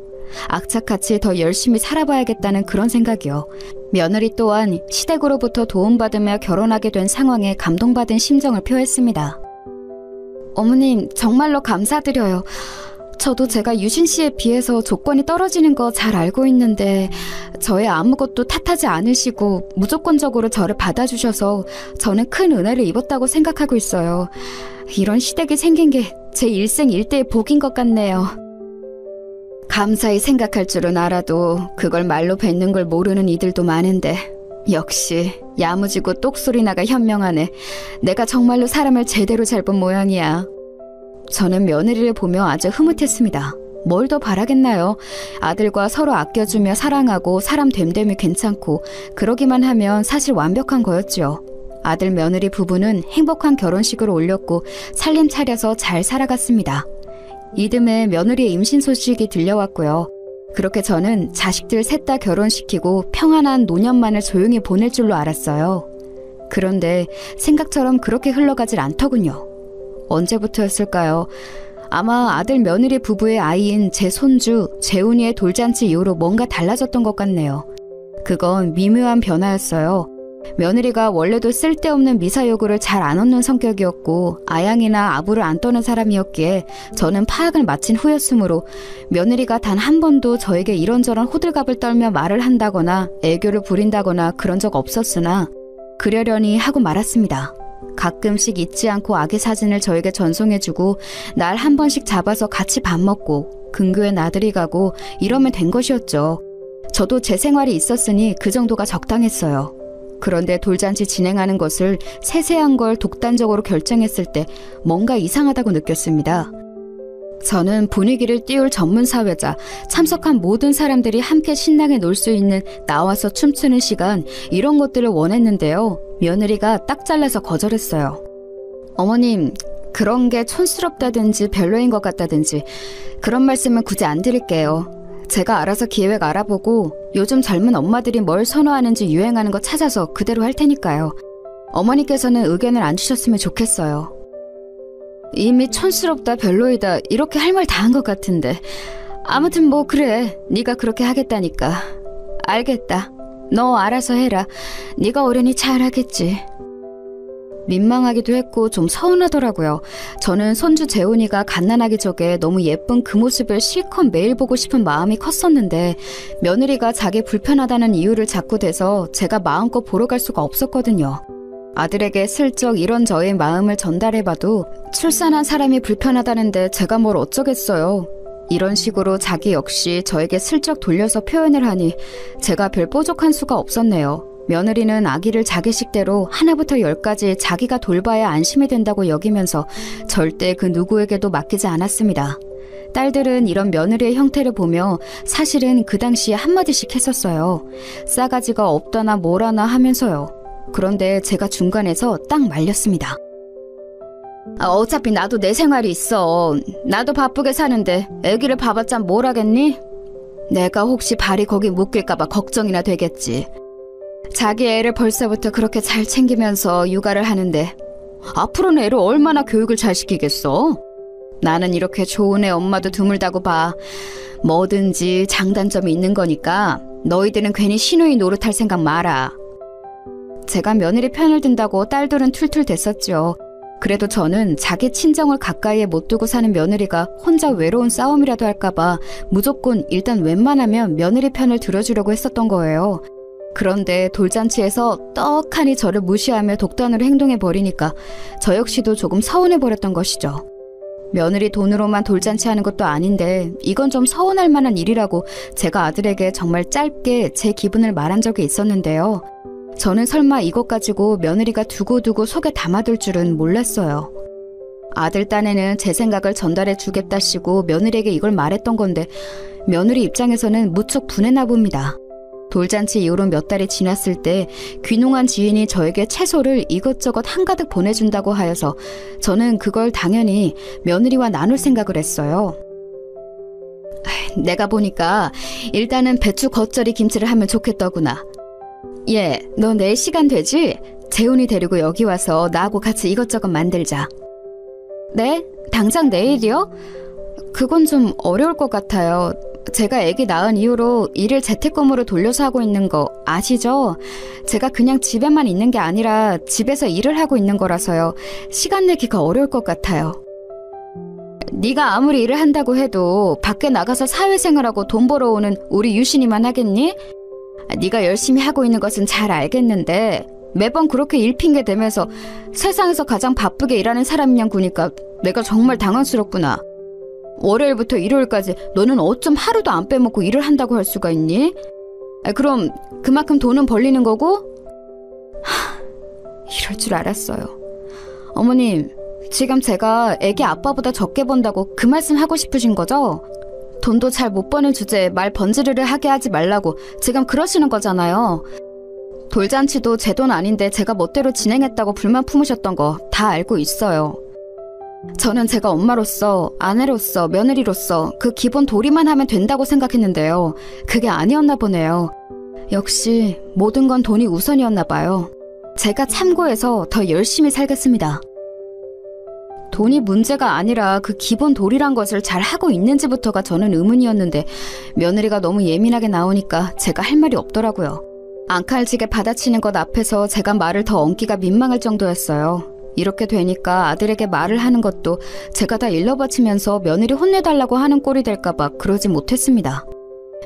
악착같이 더 열심히 살아봐야겠다는 그런 생각이요. 며느리 또한 시댁으로부터 도움받으며 결혼하게 된 상황에 감동받은 심정을 표했습니다. 어머님, 정말로 감사드려요. 저도 제가 유신 씨에 비해서 조건이 떨어지는 거 잘 알고 있는데 저의 아무것도 탓하지 않으시고 무조건적으로 저를 받아주셔서 저는 큰 은혜를 입었다고 생각하고 있어요. 이런 시댁이 생긴 게 제 일생일대의 복인 것 같네요. 감사히 생각할 줄은 알아도 그걸 말로 뱉는 걸 모르는 이들도 많은데 역시 야무지고 똑소리나가 현명하네. 내가 정말로 사람을 제대로 잘 본 모양이야. 저는 며느리를 보며 아주 흐뭇했습니다. 뭘 더 바라겠나요? 아들과 서로 아껴주며 사랑하고 사람 됨됨이 괜찮고 그러기만 하면 사실 완벽한 거였죠. 아들 며느리 부부는 행복한 결혼식을 올렸고 살림 차려서 잘 살아갔습니다. 이듬해 며느리의 임신 소식이 들려왔고요. 그렇게 저는 자식들 셋 다 결혼시키고 평안한 노년만을 조용히 보낼 줄로 알았어요. 그런데 생각처럼 그렇게 흘러가질 않더군요. 언제부터였을까요? 아마 아들 며느리 부부의 아이인 제 손주 재훈이의 돌잔치 이후로 뭔가 달라졌던 것 같네요. 그건 미묘한 변화였어요. 며느리가 원래도 쓸데없는 미사여구를 잘 안 얻는 성격이었고 아양이나 아부를 안 떠는 사람이었기에 저는 파악을 마친 후였으므로 며느리가 단 한 번도 저에게 이런저런 호들갑을 떨며 말을 한다거나 애교를 부린다거나 그런 적 없었으나 그러려니 하고 말았습니다. 가끔씩 잊지 않고 아기 사진을 저에게 전송해주고 날 한 번씩 잡아서 같이 밥 먹고 근교에 나들이 가고 이러면 된 것이었죠. 저도 제 생활이 있었으니 그 정도가 적당했어요. 그런데 돌잔치 진행하는 것을 세세한 걸 독단적으로 결정했을 때 뭔가 이상하다고 느꼈습니다. 저는 분위기를 띄울 전문 사회자, 참석한 모든 사람들이 함께 신나게 놀 수 있는 나와서 춤추는 시간, 이런 것들을 원했는데요. 며느리가 딱 잘라서 거절했어요. 어머님, 그런 게 촌스럽다든지 별로인 것 같다든지 그런 말씀은 굳이 안 드릴게요. 제가 알아서 기획 알아보고 요즘 젊은 엄마들이 뭘 선호하는지 유행하는 거 찾아서 그대로 할 테니까요. 어머니께서는 의견을 안 주셨으면 좋겠어요. 이미 촌스럽다 별로이다 이렇게 할 말 다 한 것 같은데 아무튼 뭐 그래, 네가 그렇게 하겠다니까. 알겠다. 너 알아서 해라. 네가 어련히 잘하겠지. 민망하기도 했고 좀 서운하더라고요. 저는 손주 재훈이가 갓난아기 적에 너무 예쁜 그 모습을 실컷 매일 보고 싶은 마음이 컸었는데 며느리가 자기 불편하다는 이유를 자꾸 대서 제가 마음껏 보러 갈 수가 없었거든요. 아들에게 슬쩍 이런 저의 마음을 전달해봐도 출산한 사람이 불편하다는데 제가 뭘 어쩌겠어요. 이런 식으로 자기 역시 저에게 슬쩍 돌려서 표현을 하니 제가 별 뾰족한 수가 없었네요. 며느리는 아기를 자기 식대로 하나부터 열까지 자기가 돌봐야 안심이 된다고 여기면서 절대 그 누구에게도 맡기지 않았습니다. 딸들은 이런 며느리의 형태를 보며 사실은 그 당시에 한마디씩 했었어요. 싸가지가 없다나 뭐라나 하면서요. 그런데 제가 중간에서 딱 말렸습니다. 어차피 나도 내 생활이 있어. 나도 바쁘게 사는데 애기를 봐봤자 뭘 하겠니? 내가 혹시 발이 거기 묶일까봐 걱정이나 되겠지. 자기 애를 벌써부터 그렇게 잘 챙기면서 육아를 하는데 앞으로는 애를 얼마나 교육을 잘 시키겠어? 나는 이렇게 좋은 애 엄마도 드물다고 봐. 뭐든지 장단점이 있는 거니까 너희들은 괜히 시누이 노릇할 생각 마라. 제가 며느리 편을 든다고 딸들은 툴툴 댔었죠. 그래도 저는 자기 친정을 가까이에 못 두고 사는 며느리가 혼자 외로운 싸움이라도 할까봐 무조건 일단 웬만하면 며느리 편을 들어주려고 했었던 거예요. 그런데 돌잔치에서 떡하니 저를 무시하며 독단으로 행동해버리니까 저 역시도 조금 서운해버렸던 것이죠. 며느리 돈으로만 돌잔치하는 것도 아닌데 이건 좀 서운할 만한 일이라고 제가 아들에게 정말 짧게 제 기분을 말한 적이 있었는데요. 저는 설마 이것 가지고 며느리가 두고두고 속에 담아둘 줄은 몰랐어요. 아들 딴에는 제 생각을 전달해 주겠다시고 며느리에게 이걸 말했던 건데 며느리 입장에서는 무척 분했나 봅니다. 돌잔치 이후로 몇 달이 지났을 때 귀농한 지인이 저에게 채소를 이것저것 한가득 보내준다고 하여서 저는 그걸 당연히 며느리와 나눌 생각을 했어요. 내가 보니까 일단은 배추 겉절이 김치를 하면 좋겠더구나. 예, 너 내일 시간 되지? 재훈이 데리고 여기 와서 나하고 같이 이것저것 만들자. 네? 당장 내일이요? 그건 좀 어려울 것 같아요. 제가 아기 낳은 이후로 일을 재택근무로 돌려서 하고 있는 거 아시죠? 제가 그냥 집에만 있는 게 아니라 집에서 일을 하고 있는 거라서요. 시간 내기가 어려울 것 같아요. 네가 아무리 일을 한다고 해도 밖에 나가서 사회생활하고 돈 벌어오는 우리 유신이만 하겠니? 네가 열심히 하고 있는 것은 잘 알겠는데 매번 그렇게 일 핑계 대면서 세상에서 가장 바쁘게 일하는 사람이냐 구니까 내가 정말 당황스럽구나. 월요일부터 일요일까지 너는 어쩜 하루도 안 빼먹고 일을 한다고 할 수가 있니? 그럼 그만큼 돈은 벌리는 거고? 이럴 줄 알았어요. 어머님, 지금 제가 애기 아빠보다 적게 번다고 그 말씀 하고 싶으신 거죠? 돈도 잘 못 버는 주제에 말 번지르르 하게 하지 말라고 지금 그러시는 거잖아요. 돌잔치도 제 돈 아닌데 제가 멋대로 진행했다고 불만 품으셨던 거 다 알고 있어요. 저는 제가 엄마로서, 아내로서, 며느리로서 그 기본 도리만 하면 된다고 생각했는데요. 그게 아니었나 보네요. 역시 모든 건 돈이 우선이었나 봐요. 제가 참고해서 더 열심히 살겠습니다. 돈이 문제가 아니라 그 기본 도리란 것을 잘 하고 있는지부터가 저는 의문이었는데 며느리가 너무 예민하게 나오니까 제가 할 말이 없더라고요. 앙칼지게 받아치는 것 앞에서 제가 말을 더 얹기가 민망할 정도였어요. 이렇게 되니까 아들에게 말을 하는 것도 제가 다 일러바치면서 며느리 혼내달라고 하는 꼴이 될까봐 그러지 못했습니다.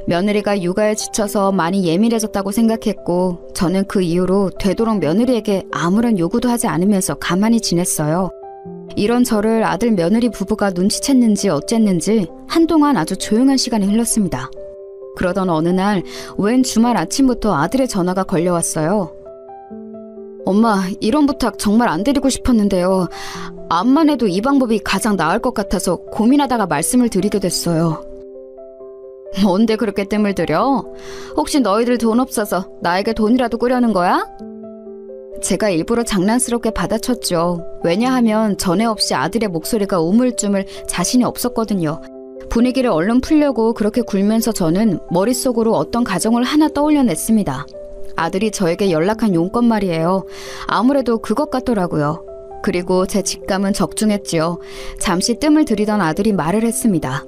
며느리가 육아에 지쳐서 많이 예민해졌다고 생각했고 저는 그 이후로 되도록 며느리에게 아무런 요구도 하지 않으면서 가만히 지냈어요. 이런 저를 아들 며느리 부부가 눈치챘는지 어쨌는지 한동안 아주 조용한 시간이 흘렀습니다. 그러던 어느 날 웬 주말 아침부터 아들의 전화가 걸려왔어요. 엄마, 이런 부탁 정말 안 드리고 싶었는데요. 암만 해도 이 방법이 가장 나을 것 같아서 고민하다가 말씀을 드리게 됐어요. 뭔데 그렇게 뜸을 들여? 혹시 너희들 돈 없어서 나에게 돈이라도 꾸려는 거야? 제가 일부러 장난스럽게 받아쳤죠. 왜냐하면 전에 없이 아들의 목소리가 우물쭈물 자신이 없었거든요. 분위기를 얼른 풀려고 그렇게 굴면서 저는 머릿속으로 어떤 가정을 하나 떠올려냈습니다. 아들이 저에게 연락한 용건 말이에요. 아무래도 그것 같더라고요. 그리고 제 직감은 적중했지요. 잠시 뜸을 들이던 아들이 말을 했습니다.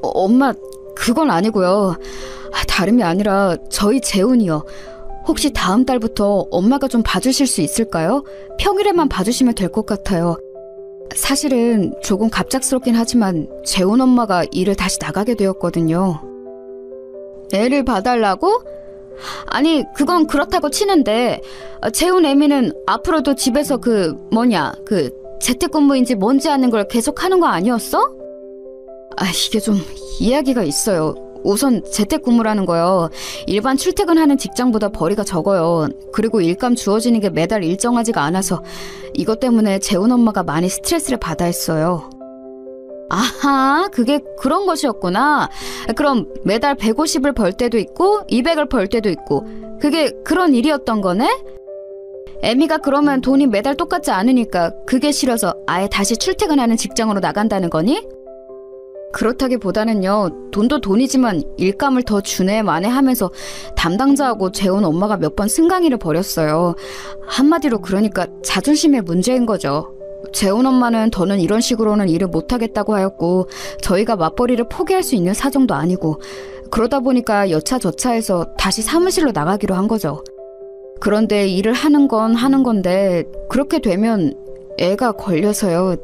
엄마, 그건 아니고요. 다름이 아니라 저희 재훈이요. 혹시 다음 달부터 엄마가 좀 봐주실 수 있을까요? 평일에만 봐주시면 될 것 같아요. 사실은 조금 갑작스럽긴 하지만 재훈 엄마가 일을 다시 나가게 되었거든요. 애를 봐달라고? 아니, 그건 그렇다고 치는데 재훈 애미는 앞으로도 집에서 재택근무인지 뭔지 아는 걸 계속 하는 거 아니었어? 이게 좀 이야기가 있어요. 우선 재택근무라는 거요. 일반 출퇴근하는 직장보다 벌이가 적어요. 그리고 일감 주어지는 게 매달 일정하지가 않아서 이것 때문에 재훈 엄마가 많이 스트레스를 받아 했어요. 아하, 그게 그런 것이었구나. 그럼 매달 150을 벌 때도 있고 200을 벌 때도 있고 그게 그런 일이었던 거네? 애미가 그러면 돈이 매달 똑같지 않으니까 그게 싫어서 아예 다시 출퇴근하는 직장으로 나간다는 거니? 그렇다기보다는요, 돈도 돈이지만 일감을 더 주네 마네 하면서 담당자하고 재훈 엄마가 몇 번 승강이를 벌였어요. 한마디로 그러니까 자존심의 문제인 거죠. 재훈 엄마는 더는 이런 식으로는 일을 못하겠다고 하였고 저희가 맞벌이를 포기할 수 있는 사정도 아니고 그러다 보니까 여차저차해서 다시 사무실로 나가기로 한 거죠. 그런데 일을 하는 건 하는 건데 그렇게 되면 애가 걸려서요.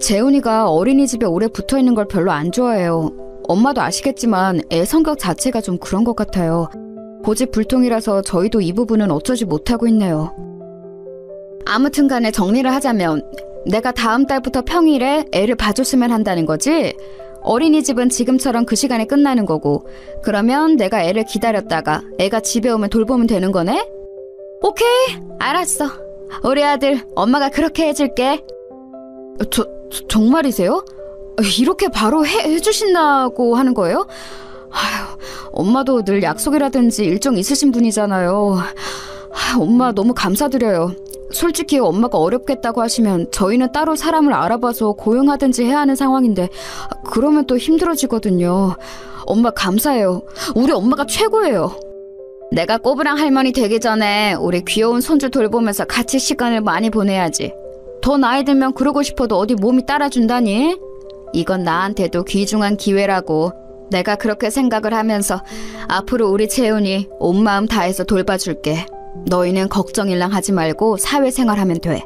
재훈이가 어린이집에 오래 붙어있는 걸 별로 안 좋아해요. 엄마도 아시겠지만 애 성격 자체가 좀 그런 것 같아요. 고집불통이라서 저희도 이 부분은 어쩌지 못하고 있네요. 아무튼 간에 정리를 하자면 내가 다음 달부터 평일에 애를 봐줬으면 한다는 거지? 어린이집은 지금처럼 그 시간에 끝나는 거고 그러면 내가 애를 기다렸다가 애가 집에 오면 돌보면 되는 거네? 오케이, 알았어. 우리 아들 엄마가 그렇게 해줄게. 정말이세요? 이렇게 바로 해주신다고 하는 거예요? 아휴, 엄마도 늘 약속이라든지 일정 있으신 분이잖아요. 엄마 너무 감사드려요. 솔직히 엄마가 어렵겠다고 하시면 저희는 따로 사람을 알아봐서 고용하든지 해야 하는 상황인데 그러면 또 힘들어지거든요. 엄마 감사해요. 우리 엄마가 최고예요. 내가 꼬부랑 할머니 되기 전에 우리 귀여운 손주 돌보면서 같이 시간을 많이 보내야지. 더 나이 들면 그러고 싶어도 어디 몸이 따라준다니? 이건 나한테도 귀중한 기회라고. 내가 그렇게 생각을 하면서 앞으로 우리 재훈이 온 마음 다해서 돌봐줄게. 너희는 걱정일랑 하지 말고 사회생활하면 돼.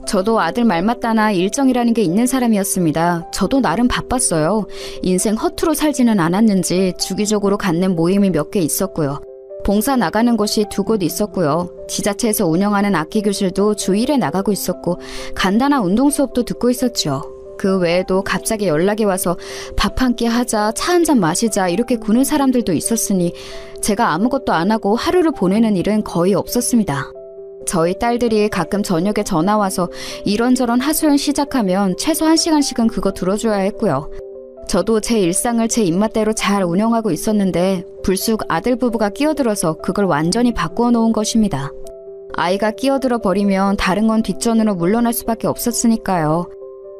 저도 아들 말 맞다나 일정이라는 게 있는 사람이었습니다. 저도 나름 바빴어요. 인생 허투루 살지는 않았는지 주기적으로 갖는 모임이 몇 개 있었고요. 봉사 나가는 곳이 2곳 있었고요. 지자체에서 운영하는 악기교실도 주 1회 나가고 있었고 간단한 운동 수업도 듣고 있었죠. 그 외에도 갑자기 연락이 와서 밥 한 끼 하자, 차 한 잔 마시자 이렇게 구는 사람들도 있었으니 제가 아무것도 안 하고 하루를 보내는 일은 거의 없었습니다. 저희 딸들이 가끔 저녁에 전화 와서 이런저런 하소연 시작하면 최소 1시간씩은 그거 들어줘야 했고요. 저도 제 일상을 제 입맛대로 잘 운영하고 있었는데 불쑥 아들 부부가 끼어들어서 그걸 완전히 바꾸어 놓은 것입니다. 아이가 끼어들어 버리면 다른 건 뒷전으로 물러날 수밖에 없었으니까요.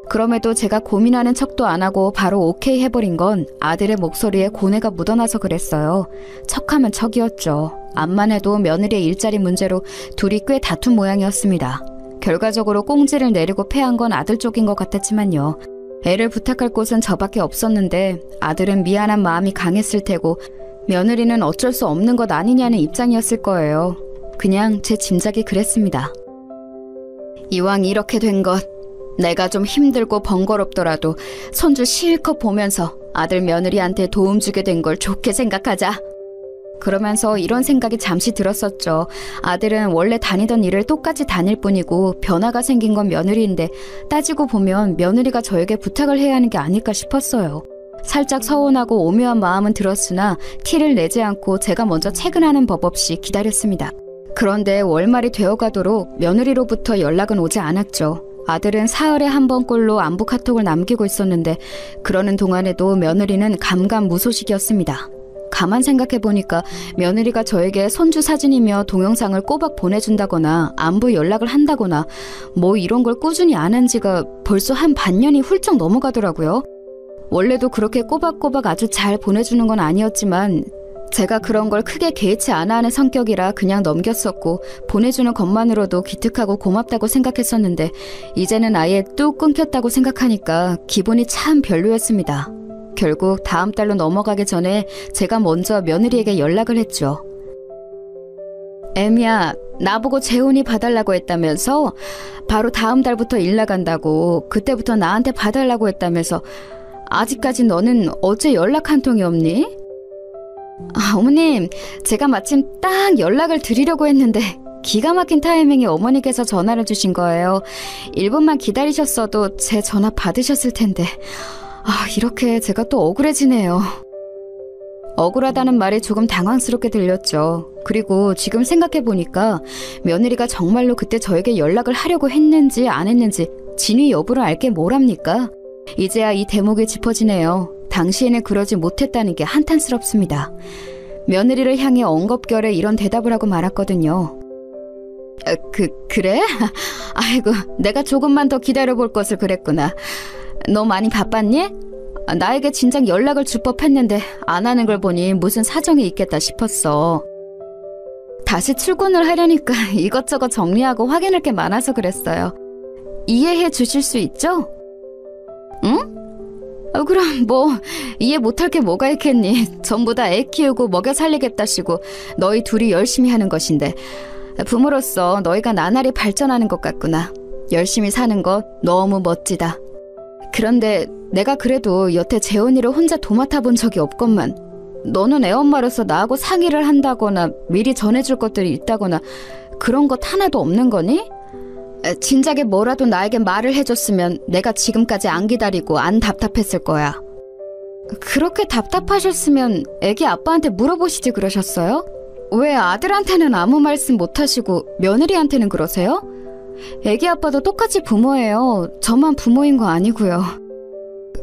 그럼에도 제가 고민하는 척도 안 하고 바로 오케이 해버린 건 아들의 목소리에 고뇌가 묻어나서 그랬어요. 척하면 척이었죠. 암만 해도 며느리의 일자리 문제로 둘이 꽤 다툰 모양이었습니다. 결과적으로 꽁지를 내리고 패한 건 아들 쪽인 것 같았지만요. 애를 부탁할 곳은 저밖에 없었는데 아들은 미안한 마음이 강했을 테고 며느리는 어쩔 수 없는 것 아니냐는 입장이었을 거예요. 그냥 제 짐작이 그랬습니다. 이왕 이렇게 된 것, 내가 좀 힘들고 번거롭더라도 손주 실컷 보면서 아들 며느리한테 도움 주게 된 걸 좋게 생각하자. 그러면서 이런 생각이 잠시 들었었죠. 아들은 원래 다니던 일을 똑같이 다닐 뿐이고 변화가 생긴 건 며느리인데 따지고 보면 며느리가 저에게 부탁을 해야 하는 게 아닐까 싶었어요. 살짝 서운하고 오묘한 마음은 들었으나 티를 내지 않고 제가 먼저 퇴근하는 법 없이 기다렸습니다. 그런데 월말이 되어가도록 며느리로부터 연락은 오지 않았죠. 아들은 사흘에 한 번꼴로 안부 카톡을 남기고 있었는데 그러는 동안에도 며느리는 감감무소식이었습니다. 가만 생각해보니까 며느리가 저에게 손주 사진이며 동영상을 꼬박 보내준다거나 안부 연락을 한다거나 뭐 이런 걸 꾸준히 안 한 지가 벌써 한 반년이 훌쩍 넘어가더라고요. 원래도 그렇게 꼬박꼬박 아주 잘 보내주는 건 아니었지만 제가 그런 걸 크게 개의치 않아 하는 성격이라 그냥 넘겼었고 보내주는 것만으로도 기특하고 고맙다고 생각했었는데 이제는 아예 뚝 끊겼다고 생각하니까 기분이 참 별로였습니다. 결국 다음 달로 넘어가기 전에 제가 먼저 며느리에게 연락을 했죠. 애미야, 나보고 재혼이 봐달라고 했다면서? 바로 다음 달부터 일 나간다고 그때부터 나한테 봐달라고 했다면서 아직까지 너는 어째 연락 한 통이 없니? 어머님, 제가 마침 딱 연락을 드리려고 했는데 기가 막힌 타이밍에 어머니께서 전화를 주신 거예요. 1분만 기다리셨어도 제 전화 받으셨을 텐데 이렇게 제가 또 억울해지네요. 억울하다는 말이 조금 당황스럽게 들렸죠. 그리고 지금 생각해보니까 며느리가 정말로 그때 저에게 연락을 하려고 했는지 안 했는지 진위 여부를 알게 뭐랍니까? 이제야 이 대목이 짚어지네요. 당시에는 그러지 못했다는 게 한탄스럽습니다. 며느리를 향해 엉겁결에 이런 대답을 하고 말았거든요. 그래? 아이고, 내가 조금만 더 기다려볼 것을 그랬구나. 너 많이 바빴니? 나에게 진작 연락을 줄 법했는데 안 하는 걸 보니 무슨 사정이 있겠다 싶었어. 다시 출근을 하려니까 이것저것 정리하고 확인할 게 많아서 그랬어요. 이해해 주실 수 있죠? 응? 그럼 뭐 이해 못할 게 뭐가 있겠니? 전부 다 애 키우고 먹여 살리겠다시고 너희 둘이 열심히 하는 것인데 부모로서 너희가 나날이 발전하는 것 같구나. 열심히 사는 것 너무 멋지다. 그런데 내가 그래도 여태 재혼이를 혼자 도맡아 본 적이 없건만 너는 애엄마로서 나하고 상의를 한다거나 미리 전해줄 것들이 있다거나 그런 것 하나도 없는 거니? 진작에 뭐라도 나에게 말을 해줬으면 내가 지금까지 안 기다리고 안 답답했을 거야. 그렇게 답답하셨으면 애기 아빠한테 물어보시지 그러셨어요? 왜 아들한테는 아무 말씀 못하시고 며느리한테는 그러세요? 애기 아빠도 똑같이 부모예요. 저만 부모인 거 아니고요.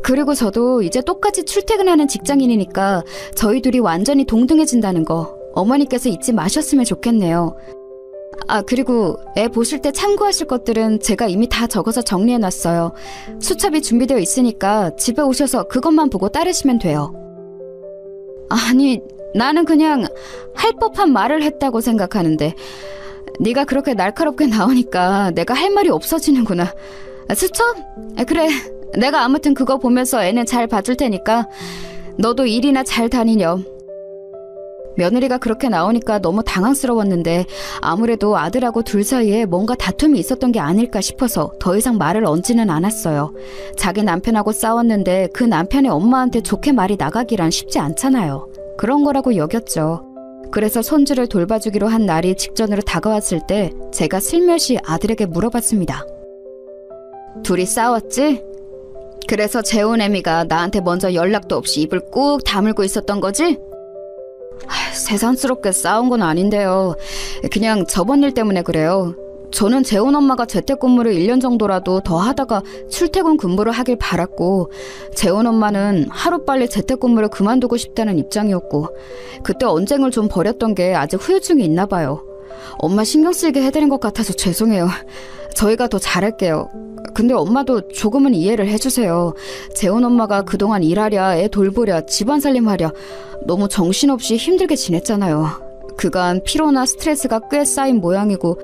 그리고 저도 이제 똑같이 출퇴근하는 직장인이니까 저희 둘이 완전히 동등해진다는 거 어머니께서 잊지 마셨으면 좋겠네요. 그리고 애 보실 때 참고하실 것들은 제가 이미 다 적어서 정리해놨어요. 수첩이 준비되어 있으니까 집에 오셔서 그것만 보고 따르시면 돼요. 아니, 나는 그냥 할 법한 말을 했다고 생각하는데 네가 그렇게 날카롭게 나오니까 내가 할 말이 없어지는구나. 수첩? 그래, 내가 아무튼 그거 보면서 애는 잘 봐줄 테니까 너도 일이나 잘 다니렴. 며느리가 그렇게 나오니까 너무 당황스러웠는데 아무래도 아들하고 둘 사이에 뭔가 다툼이 있었던 게 아닐까 싶어서 더 이상 말을 얹지는 않았어요. 자기 남편하고 싸웠는데 그 남편의 엄마한테 좋게 말이 나가기란 쉽지 않잖아요. 그런 거라고 여겼죠. 그래서 손주를 돌봐주기로 한 날이 직전으로 다가왔을 때 제가 슬며시 아들에게 물어봤습니다. 둘이 싸웠지? 그래서 재혼 애미가 나한테 먼저 연락도 없이 입을 꾹 다물고 있었던 거지? 새삼스럽게 싸운 건 아닌데요. 그냥 저번 일 때문에 그래요. 저는 재혼 엄마가 재택근무를 1년 정도라도 더 하다가 출퇴근 근무를 하길 바랐고 재혼 엄마는 하루빨리 재택근무를 그만두고 싶다는 입장이었고 그때 언쟁을 좀 벌였던 게 아직 후유증이 있나 봐요. 엄마 신경 쓰이게 해드린 것 같아서 죄송해요. 저희가 더 잘할게요. 근데 엄마도 조금은 이해를 해주세요. 재혼 엄마가 그동안 일하랴 애 돌보랴 집안 살림하랴 너무 정신없이 힘들게 지냈잖아요. 그간 피로나 스트레스가 꽤 쌓인 모양이고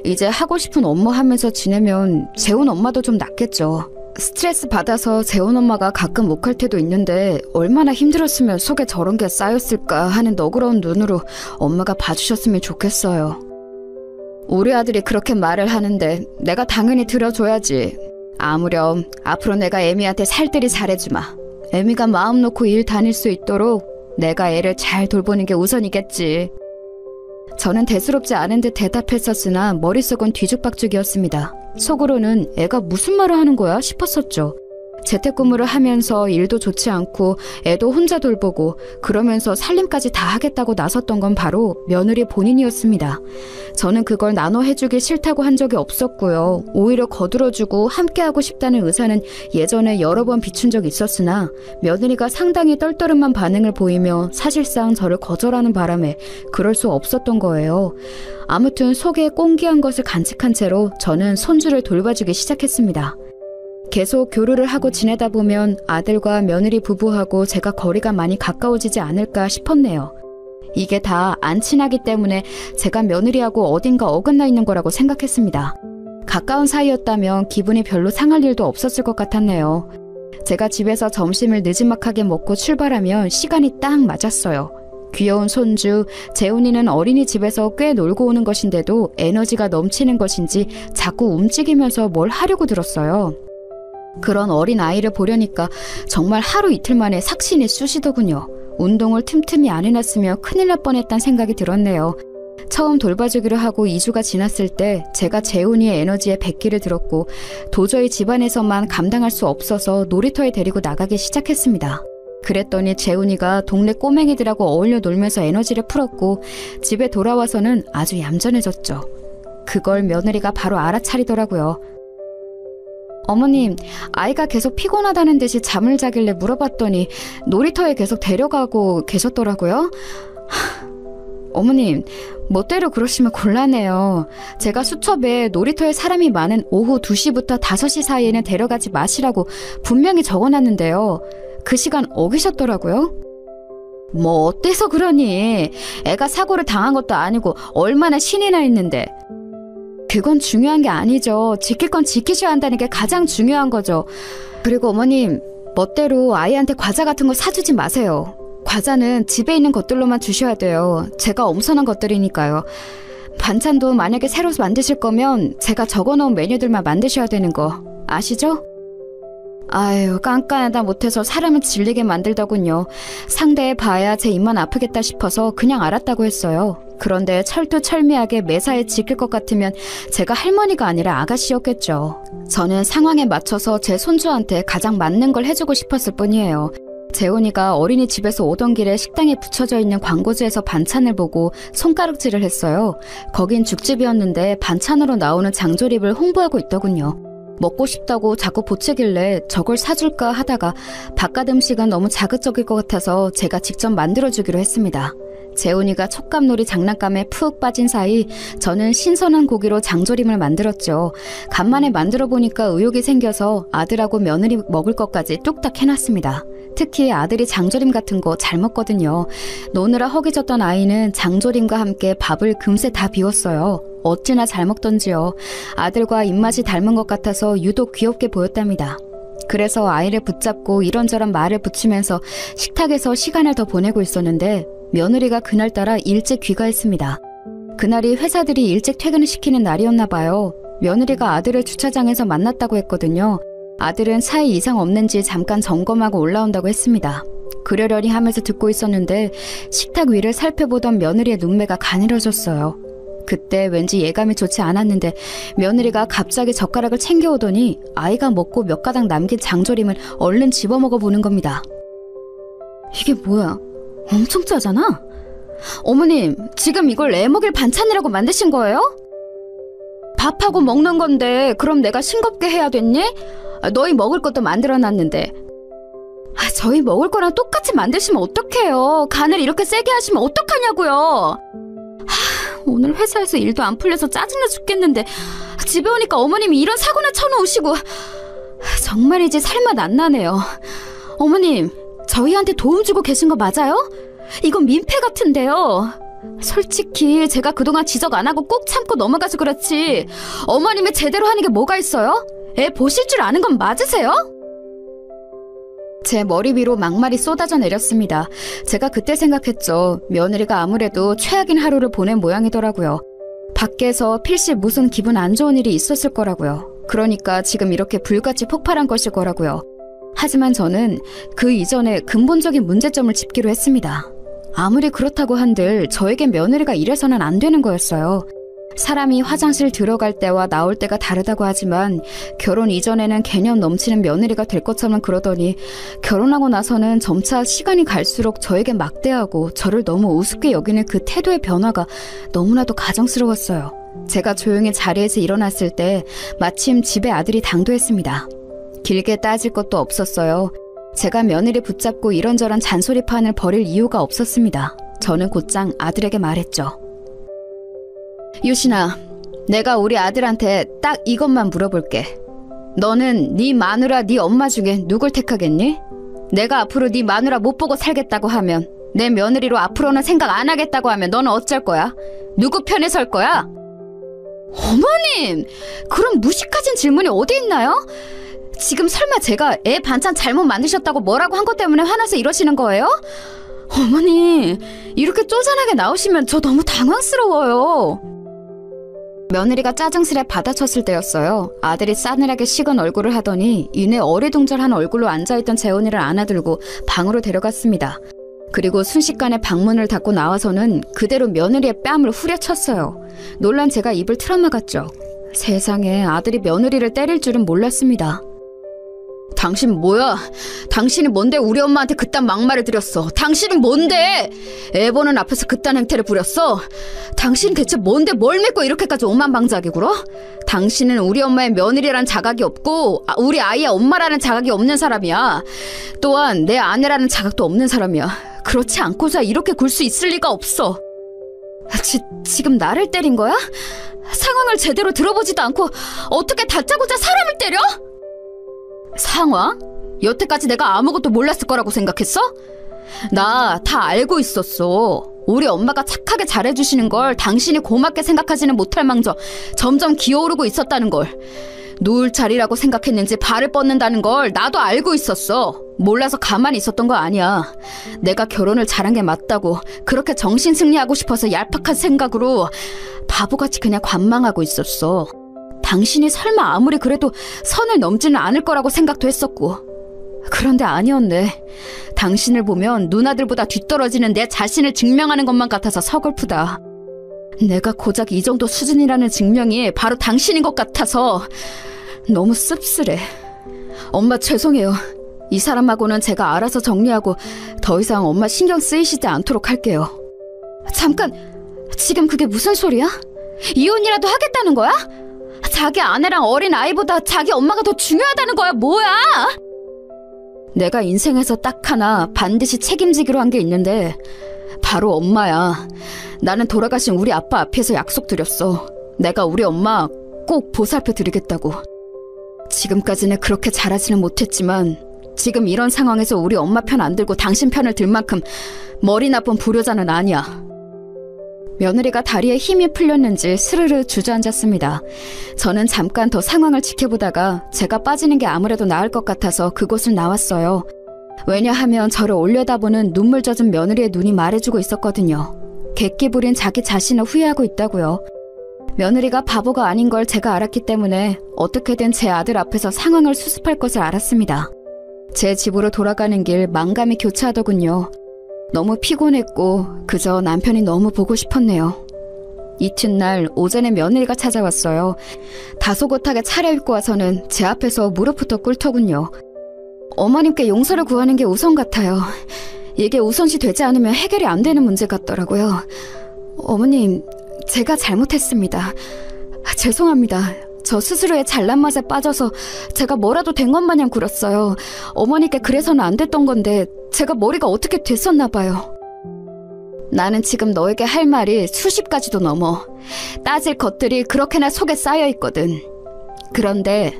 이제 하고 싶은 업무 하면서 지내면 재혼 엄마도 좀 낫겠죠. 스트레스 받아서 재혼 엄마가 가끔 욱할 때도 있는데 얼마나 힘들었으면 속에 저런 게 쌓였을까 하는 너그러운 눈으로 엄마가 봐주셨으면 좋겠어요. 우리 아들이 그렇게 말을 하는데 내가 당연히 들어줘야지. 아무렴 앞으로 내가 애미한테 살뜰히 잘해주마. 애미가 마음 놓고 일 다닐 수 있도록 내가 애를 잘 돌보는 게 우선이겠지. 저는 대수롭지 않은 듯 대답했었으나 머릿속은 뒤죽박죽이었습니다. 속으로는 애가 무슨 말을 하는 거야 싶었었죠. 재택근무를 하면서 일도 좋지 않고 애도 혼자 돌보고 그러면서 살림까지 다 하겠다고 나섰던 건 바로 며느리 본인이었습니다. 저는 그걸 나눠 해주기 싫다고 한 적이 없었고요. 오히려 거들어주고 함께하고 싶다는 의사는 예전에 여러 번 비춘 적이 있었으나 며느리가 상당히 떨떠름한 반응을 보이며 사실상 저를 거절하는 바람에 그럴 수 없었던 거예요. 아무튼 속에 꽁기한 것을 간직한 채로 저는 손주를 돌봐주기 시작했습니다. 계속 교류를 하고 지내다 보면 아들과 며느리 부부하고 제가 거리가 많이 가까워지지 않을까 싶었네요. 이게 다 안 친하기 때문에 제가 며느리하고 어딘가 어긋나 있는 거라고 생각했습니다. 가까운 사이였다면 기분이 별로 상할 일도 없었을 것 같았네요. 제가 집에서 점심을 느지막하게 먹고 출발하면 시간이 딱 맞았어요. 귀여운 손주, 재훈이는 어린이집에서 꽤 놀고 오는 것인데도 에너지가 넘치는 것인지 자꾸 움직이면서 뭘 하려고 들었어요. 그런 어린 아이를 보려니까 정말 하루 이틀 만에 삭신이 쑤시더군요. 운동을 틈틈이 안 해놨으면 큰일 날 뻔했단 생각이 들었네요. 처음 돌봐주기로 하고 2주가 지났을 때 제가 재훈이의 에너지에 백기를 들었고 도저히 집안에서만 감당할 수 없어서 놀이터에 데리고 나가기 시작했습니다. 그랬더니 재훈이가 동네 꼬맹이들하고 어울려 놀면서 에너지를 풀었고 집에 돌아와서는 아주 얌전해졌죠. 그걸 며느리가 바로 알아차리더라고요. 어머님, 아이가 계속 피곤하다는 듯이 잠을 자길래 물어봤더니 놀이터에 계속 데려가고 계셨더라고요. 어머님, 멋대로 그러시면 곤란해요. 제가 수첩에 놀이터에 사람이 많은 오후 2시부터 5시 사이에는 데려가지 마시라고 분명히 적어놨는데요. 그 시간 어기셨더라고요. 뭐 어때서 그러니? 애가 사고를 당한 것도 아니고 얼마나 신이 나 있는데. 그건 중요한 게 아니죠. 지킬 건 지키셔야 한다는 게 가장 중요한 거죠. 그리고 어머님, 멋대로 아이한테 과자 같은 거 사주지 마세요. 과자는 집에 있는 것들로만 주셔야 돼요. 제가 엄선한 것들이니까요. 반찬도 만약에 새로 만드실 거면 제가 적어놓은 메뉴들만 만드셔야 되는 거 아시죠? 아유, 깐깐하다 못해서 사람을 질리게 만들더군요. 상대해 봐야 제 입만 아프겠다 싶어서 그냥 알았다고 했어요. 그런데 철두철미하게 매사에 지킬 것 같으면 제가 할머니가 아니라 아가씨였겠죠. 저는 상황에 맞춰서 제 손주한테 가장 맞는 걸 해주고 싶었을 뿐이에요. 재훈이가 어린이집에서 오던 길에 식당에 붙여져 있는 광고지에서 반찬을 보고 손가락질을 했어요. 거긴 죽집이었는데 반찬으로 나오는 장조림을 홍보하고 있더군요. 먹고 싶다고 자꾸 보채길래 저걸 사줄까 하다가 바깥 음식은 너무 자극적일 것 같아서 제가 직접 만들어주기로 했습니다. 재훈이가 촉감놀이 장난감에 푹 빠진 사이 저는 신선한 고기로 장조림을 만들었죠. 간만에 만들어 보니까 의욕이 생겨서 아들하고 며느리 먹을 것까지 뚝딱 해놨습니다. 특히 아들이 장조림 같은 거 잘 먹거든요. 노느라 허기졌던 아이는 장조림과 함께 밥을 금세 다 비웠어요. 어찌나 잘 먹던지요. 아들과 입맛이 닮은 것 같아서 유독 귀엽게 보였답니다. 그래서 아이를 붙잡고 이런저런 말을 붙이면서 식탁에서 시간을 더 보내고 있었는데 며느리가 그날따라 일찍 귀가했습니다. 그날이 회사들이 일찍 퇴근을 시키는 날이었나 봐요. 며느리가 아들을 주차장에서 만났다고 했거든요. 아들은 차에 이상 없는지 잠깐 점검하고 올라온다고 했습니다. 그러려니 하면서 듣고 있었는데 식탁 위를 살펴보던 며느리의 눈매가 가늘어졌어요. 그때 왠지 예감이 좋지 않았는데 며느리가 갑자기 젓가락을 챙겨오더니 아이가 먹고 몇 가닥 남긴 장조림을 얼른 집어먹어 보는 겁니다. 이게 뭐야? 엄청 짜잖아? 어머님, 지금 이걸 애 먹일 반찬이라고 만드신 거예요? 밥하고 먹는 건데 그럼 내가 싱겁게 해야 됐니? 너희 먹을 것도 만들어놨는데. 저희 먹을 거랑 똑같이 만드시면 어떡해요? 간을 이렇게 세게 하시면 어떡하냐고요? 오늘 회사에서 일도 안 풀려서 짜증나 죽겠는데 집에 오니까 어머님이 이런 사고나 쳐놓으시고 정말이지 살맛 안 나네요. 어머님, 저희한테 도움 주고 계신 거 맞아요? 이건 민폐 같은데요. 솔직히 제가 그동안 지적 안 하고 꾹 참고 넘어가서 그렇지 어머님이 제대로 하는 게 뭐가 있어요? 애 보실 줄 아는 건 맞으세요? 제 머리 위로 막말이 쏟아져 내렸습니다. 제가 그때 생각했죠. 며느리가 아무래도 최악인 하루를 보낸 모양이더라고요. 밖에서 필시 무슨 기분 안 좋은 일이 있었을 거라고요. 그러니까 지금 이렇게 불같이 폭발한 것일 거라고요. 하지만 저는 그 이전에 근본적인 문제점을 짚기로 했습니다. 아무리 그렇다고 한들 저에겐 며느리가 이래서는 안 되는 거였어요. 사람이 화장실 들어갈 때와 나올 때가 다르다고 하지만 결혼 이전에는 개념 넘치는 며느리가 될 것처럼 그러더니 결혼하고 나서는 점차 시간이 갈수록 저에게 막대하고 저를 너무 우습게 여기는 그 태도의 변화가 너무나도 가정스러웠어요. 제가 조용히 자리에서 일어났을 때 마침 집에 아들이 당도했습니다. 길게 따질 것도 없었어요. 제가 며느리 붙잡고 이런저런 잔소리판을 벌일 이유가 없었습니다. 저는 곧장 아들에게 말했죠. 유신아, 내가 우리 아들한테 딱 이것만 물어볼게. 너는 네 마누라, 네 엄마 중에 누굴 택하겠니? 내가 앞으로 네 마누라 못 보고 살겠다고 하면, 내 며느리로 앞으로는 생각 안 하겠다고 하면 너는 어쩔 거야? 누구 편에 설 거야? 어머님! 그런 무식하신 질문이 어디 있나요? 지금 설마 제가 애 반찬 잘못 만드셨다고 뭐라고 한 것 때문에 화나서 이러시는 거예요? 어머니, 이렇게 쪼잔하게 나오시면 저 너무 당황스러워요. 며느리가 짜증스레 받아쳤을 때였어요. 아들이 싸늘하게 식은 얼굴을 하더니 이내 어리둥절한 얼굴로 앉아있던 재훈이를 안아들고 방으로 데려갔습니다. 그리고 순식간에 방문을 닫고 나와서는 그대로 며느리의 뺨을 후려쳤어요. 놀란 제가 입을 틀어막았죠. 세상에, 아들이 며느리를 때릴 줄은 몰랐습니다. 당신 뭐야? 당신이 뭔데 우리 엄마한테 그딴 막말을 들였어? 당신은 뭔데? 애 보는 앞에서 그딴 행태를 부렸어? 당신 대체 뭔데 뭘 믿고 이렇게까지 오만방자하게 굴어? 당신은 우리 엄마의 며느리라는 자각이 없고 우리 아이의 엄마라는 자각이 없는 사람이야. 또한 내 아내라는 자각도 없는 사람이야. 그렇지 않고서 이렇게 굴 수 있을 리가 없어. 지금 나를 때린 거야? 상황을 제대로 들어보지도 않고 어떻게 다짜고짜 사람을 때려? 상황? 여태까지 내가 아무것도 몰랐을 거라고 생각했어? 나 다 알고 있었어. 우리 엄마가 착하게 잘해주시는 걸 당신이 고맙게 생각하지는 못할 망정 점점 기어오르고 있었다는 걸. 누울 자리라고 생각했는지 발을 뻗는다는 걸 나도 알고 있었어. 몰라서 가만히 있었던 거 아니야. 내가 결혼을 잘한 게 맞다고 그렇게 정신승리하고 싶어서 얄팍한 생각으로 바보같이 그냥 관망하고 있었어. 당신이 설마 아무리 그래도 선을 넘지는 않을 거라고 생각도 했었고. 그런데 아니었네. 당신을 보면 누나들보다 뒤떨어지는 내 자신을 증명하는 것만 같아서 서글프다. 내가 고작 이 정도 수준이라는 증명이 바로 당신인 것 같아서 너무 씁쓸해. 엄마 죄송해요. 이 사람하고는 제가 알아서 정리하고 더 이상 엄마 신경 쓰이시지 않도록 할게요. 잠깐, 지금 그게 무슨 소리야? 이혼이라도 하겠다는 거야? 자기 아내랑 어린 아이보다 자기 엄마가 더 중요하다는 거야, 뭐야? 내가 인생에서 딱 하나 반드시 책임지기로 한 게 있는데 바로 엄마야. 나는 돌아가신 우리 아빠 앞에서 약속드렸어. 내가 우리 엄마 꼭 보살펴 드리겠다고. 지금까지는 그렇게 잘하지는 못했지만 지금 이런 상황에서 우리 엄마 편 안 들고 당신 편을 들 만큼 머리 나쁜 불효자는 아니야. 며느리가 다리에 힘이 풀렸는지 스르르 주저앉았습니다. 저는 잠깐 더 상황을 지켜보다가 제가 빠지는 게 아무래도 나을 것 같아서 그곳을 나왔어요. 왜냐하면 저를 올려다보는 눈물 젖은 며느리의 눈이 말해주고 있었거든요. 객기 부린 자기 자신을 후회하고 있다고요. 며느리가 바보가 아닌 걸 제가 알았기 때문에 어떻게든 제 아들 앞에서 상황을 수습할 것을 알았습니다. 제 집으로 돌아가는 길 망감이 교차하더군요. 너무 피곤했고 그저 남편이 너무 보고 싶었네요. 이튿날 오전에 며느리가 찾아왔어요. 다소곳하게 차려입고 와서는 제 앞에서 무릎부터 꿇더군요. 어머님께 용서를 구하는 게 우선 같아요. 이게 우선시 되지 않으면 해결이 안 되는 문제 같더라고요. 어머님, 제가 잘못했습니다. 죄송합니다. 저 스스로의 잘난 맛에 빠져서 제가 뭐라도 된 것 마냥 굴었어요. 어머니께 그래서는 안 됐던 건데 제가 머리가 어떻게 됐었나 봐요. 나는 지금 너에게 할 말이 수십 가지도 넘어. 따질 것들이 그렇게나 속에 쌓여 있거든. 그런데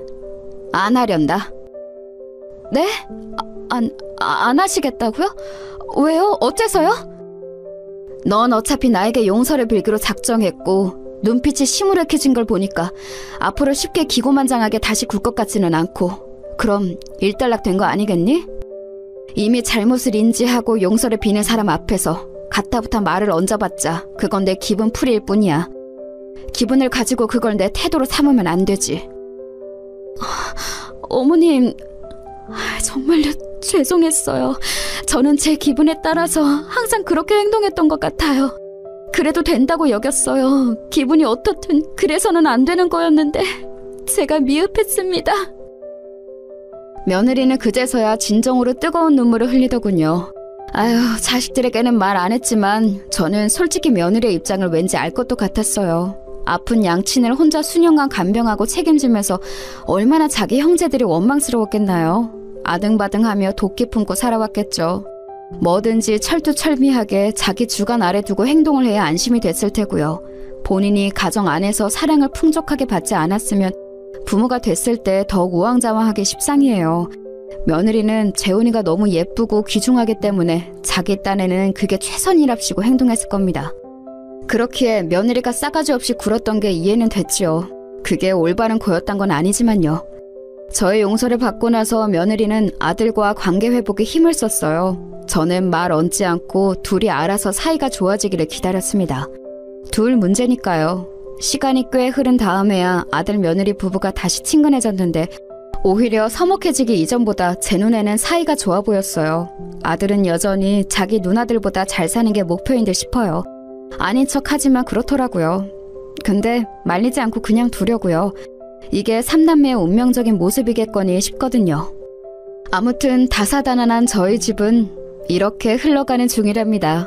안 하련다. 네? 안 하시겠다고요? 왜요? 어째서요? 넌 어차피 나에게 용서를 빌기로 작정했고 눈빛이 시무룩해진 걸 보니까 앞으로 쉽게 기고만장하게 다시 굴 것 같지는 않고, 그럼 일단락된 거 아니겠니? 이미 잘못을 인지하고 용서를 비는 사람 앞에서 가타부타 말을 얹어봤자 그건 내 기분 풀이일 뿐이야. 기분을 가지고 그걸 내 태도로 삼으면 안 되지. 어머님, 정말요 죄송했어요. 저는 제 기분에 따라서 항상 그렇게 행동했던 것 같아요. 그래도 된다고 여겼어요. 기분이 어떻든 그래서는 안 되는 거였는데 제가 미흡했습니다. 며느리는 그제서야 진정으로 뜨거운 눈물을 흘리더군요. 아유, 자식들에게는 말 안 했지만 저는 솔직히 며느리의 입장을 왠지 알 것도 같았어요. 아픈 양친을 혼자 수년간 간병하고 책임지면서 얼마나 자기 형제들이 원망스러웠겠나요. 아등바등하며 도끼 품고 살아왔겠죠. 뭐든지 철두철미하게 자기 주관 아래 두고 행동을 해야 안심이 됐을 테고요. 본인이 가정 안에서 사랑을 풍족하게 받지 않았으면 부모가 됐을 때 더욱 우왕좌왕하기 십상이에요. 며느리는 재훈이가 너무 예쁘고 귀중하기 때문에 자기 딴에는 그게 최선이랍시고 행동했을 겁니다. 그렇기에 며느리가 싸가지 없이 굴었던 게 이해는 됐지요. 그게 올바른 거였단 건 아니지만요. 저의 용서를 받고 나서 며느리는 아들과 관계 회복에 힘을 썼어요. 저는 말 얹지 않고 둘이 알아서 사이가 좋아지기를 기다렸습니다. 둘 문제니까요. 시간이 꽤 흐른 다음에야 아들 며느리 부부가 다시 친근해졌는데 오히려 서먹해지기 이전보다 제 눈에는 사이가 좋아 보였어요. 아들은 여전히 자기 누나들보다 잘 사는 게 목표인 듯 싶어요. 아닌 척하지만 그렇더라고요. 근데 말리지 않고 그냥 두려고요. 이게 삼남매의 운명적인 모습이겠거니 싶거든요. 아무튼 다사다난한 저희 집은 이렇게 흘러가는 중이랍니다.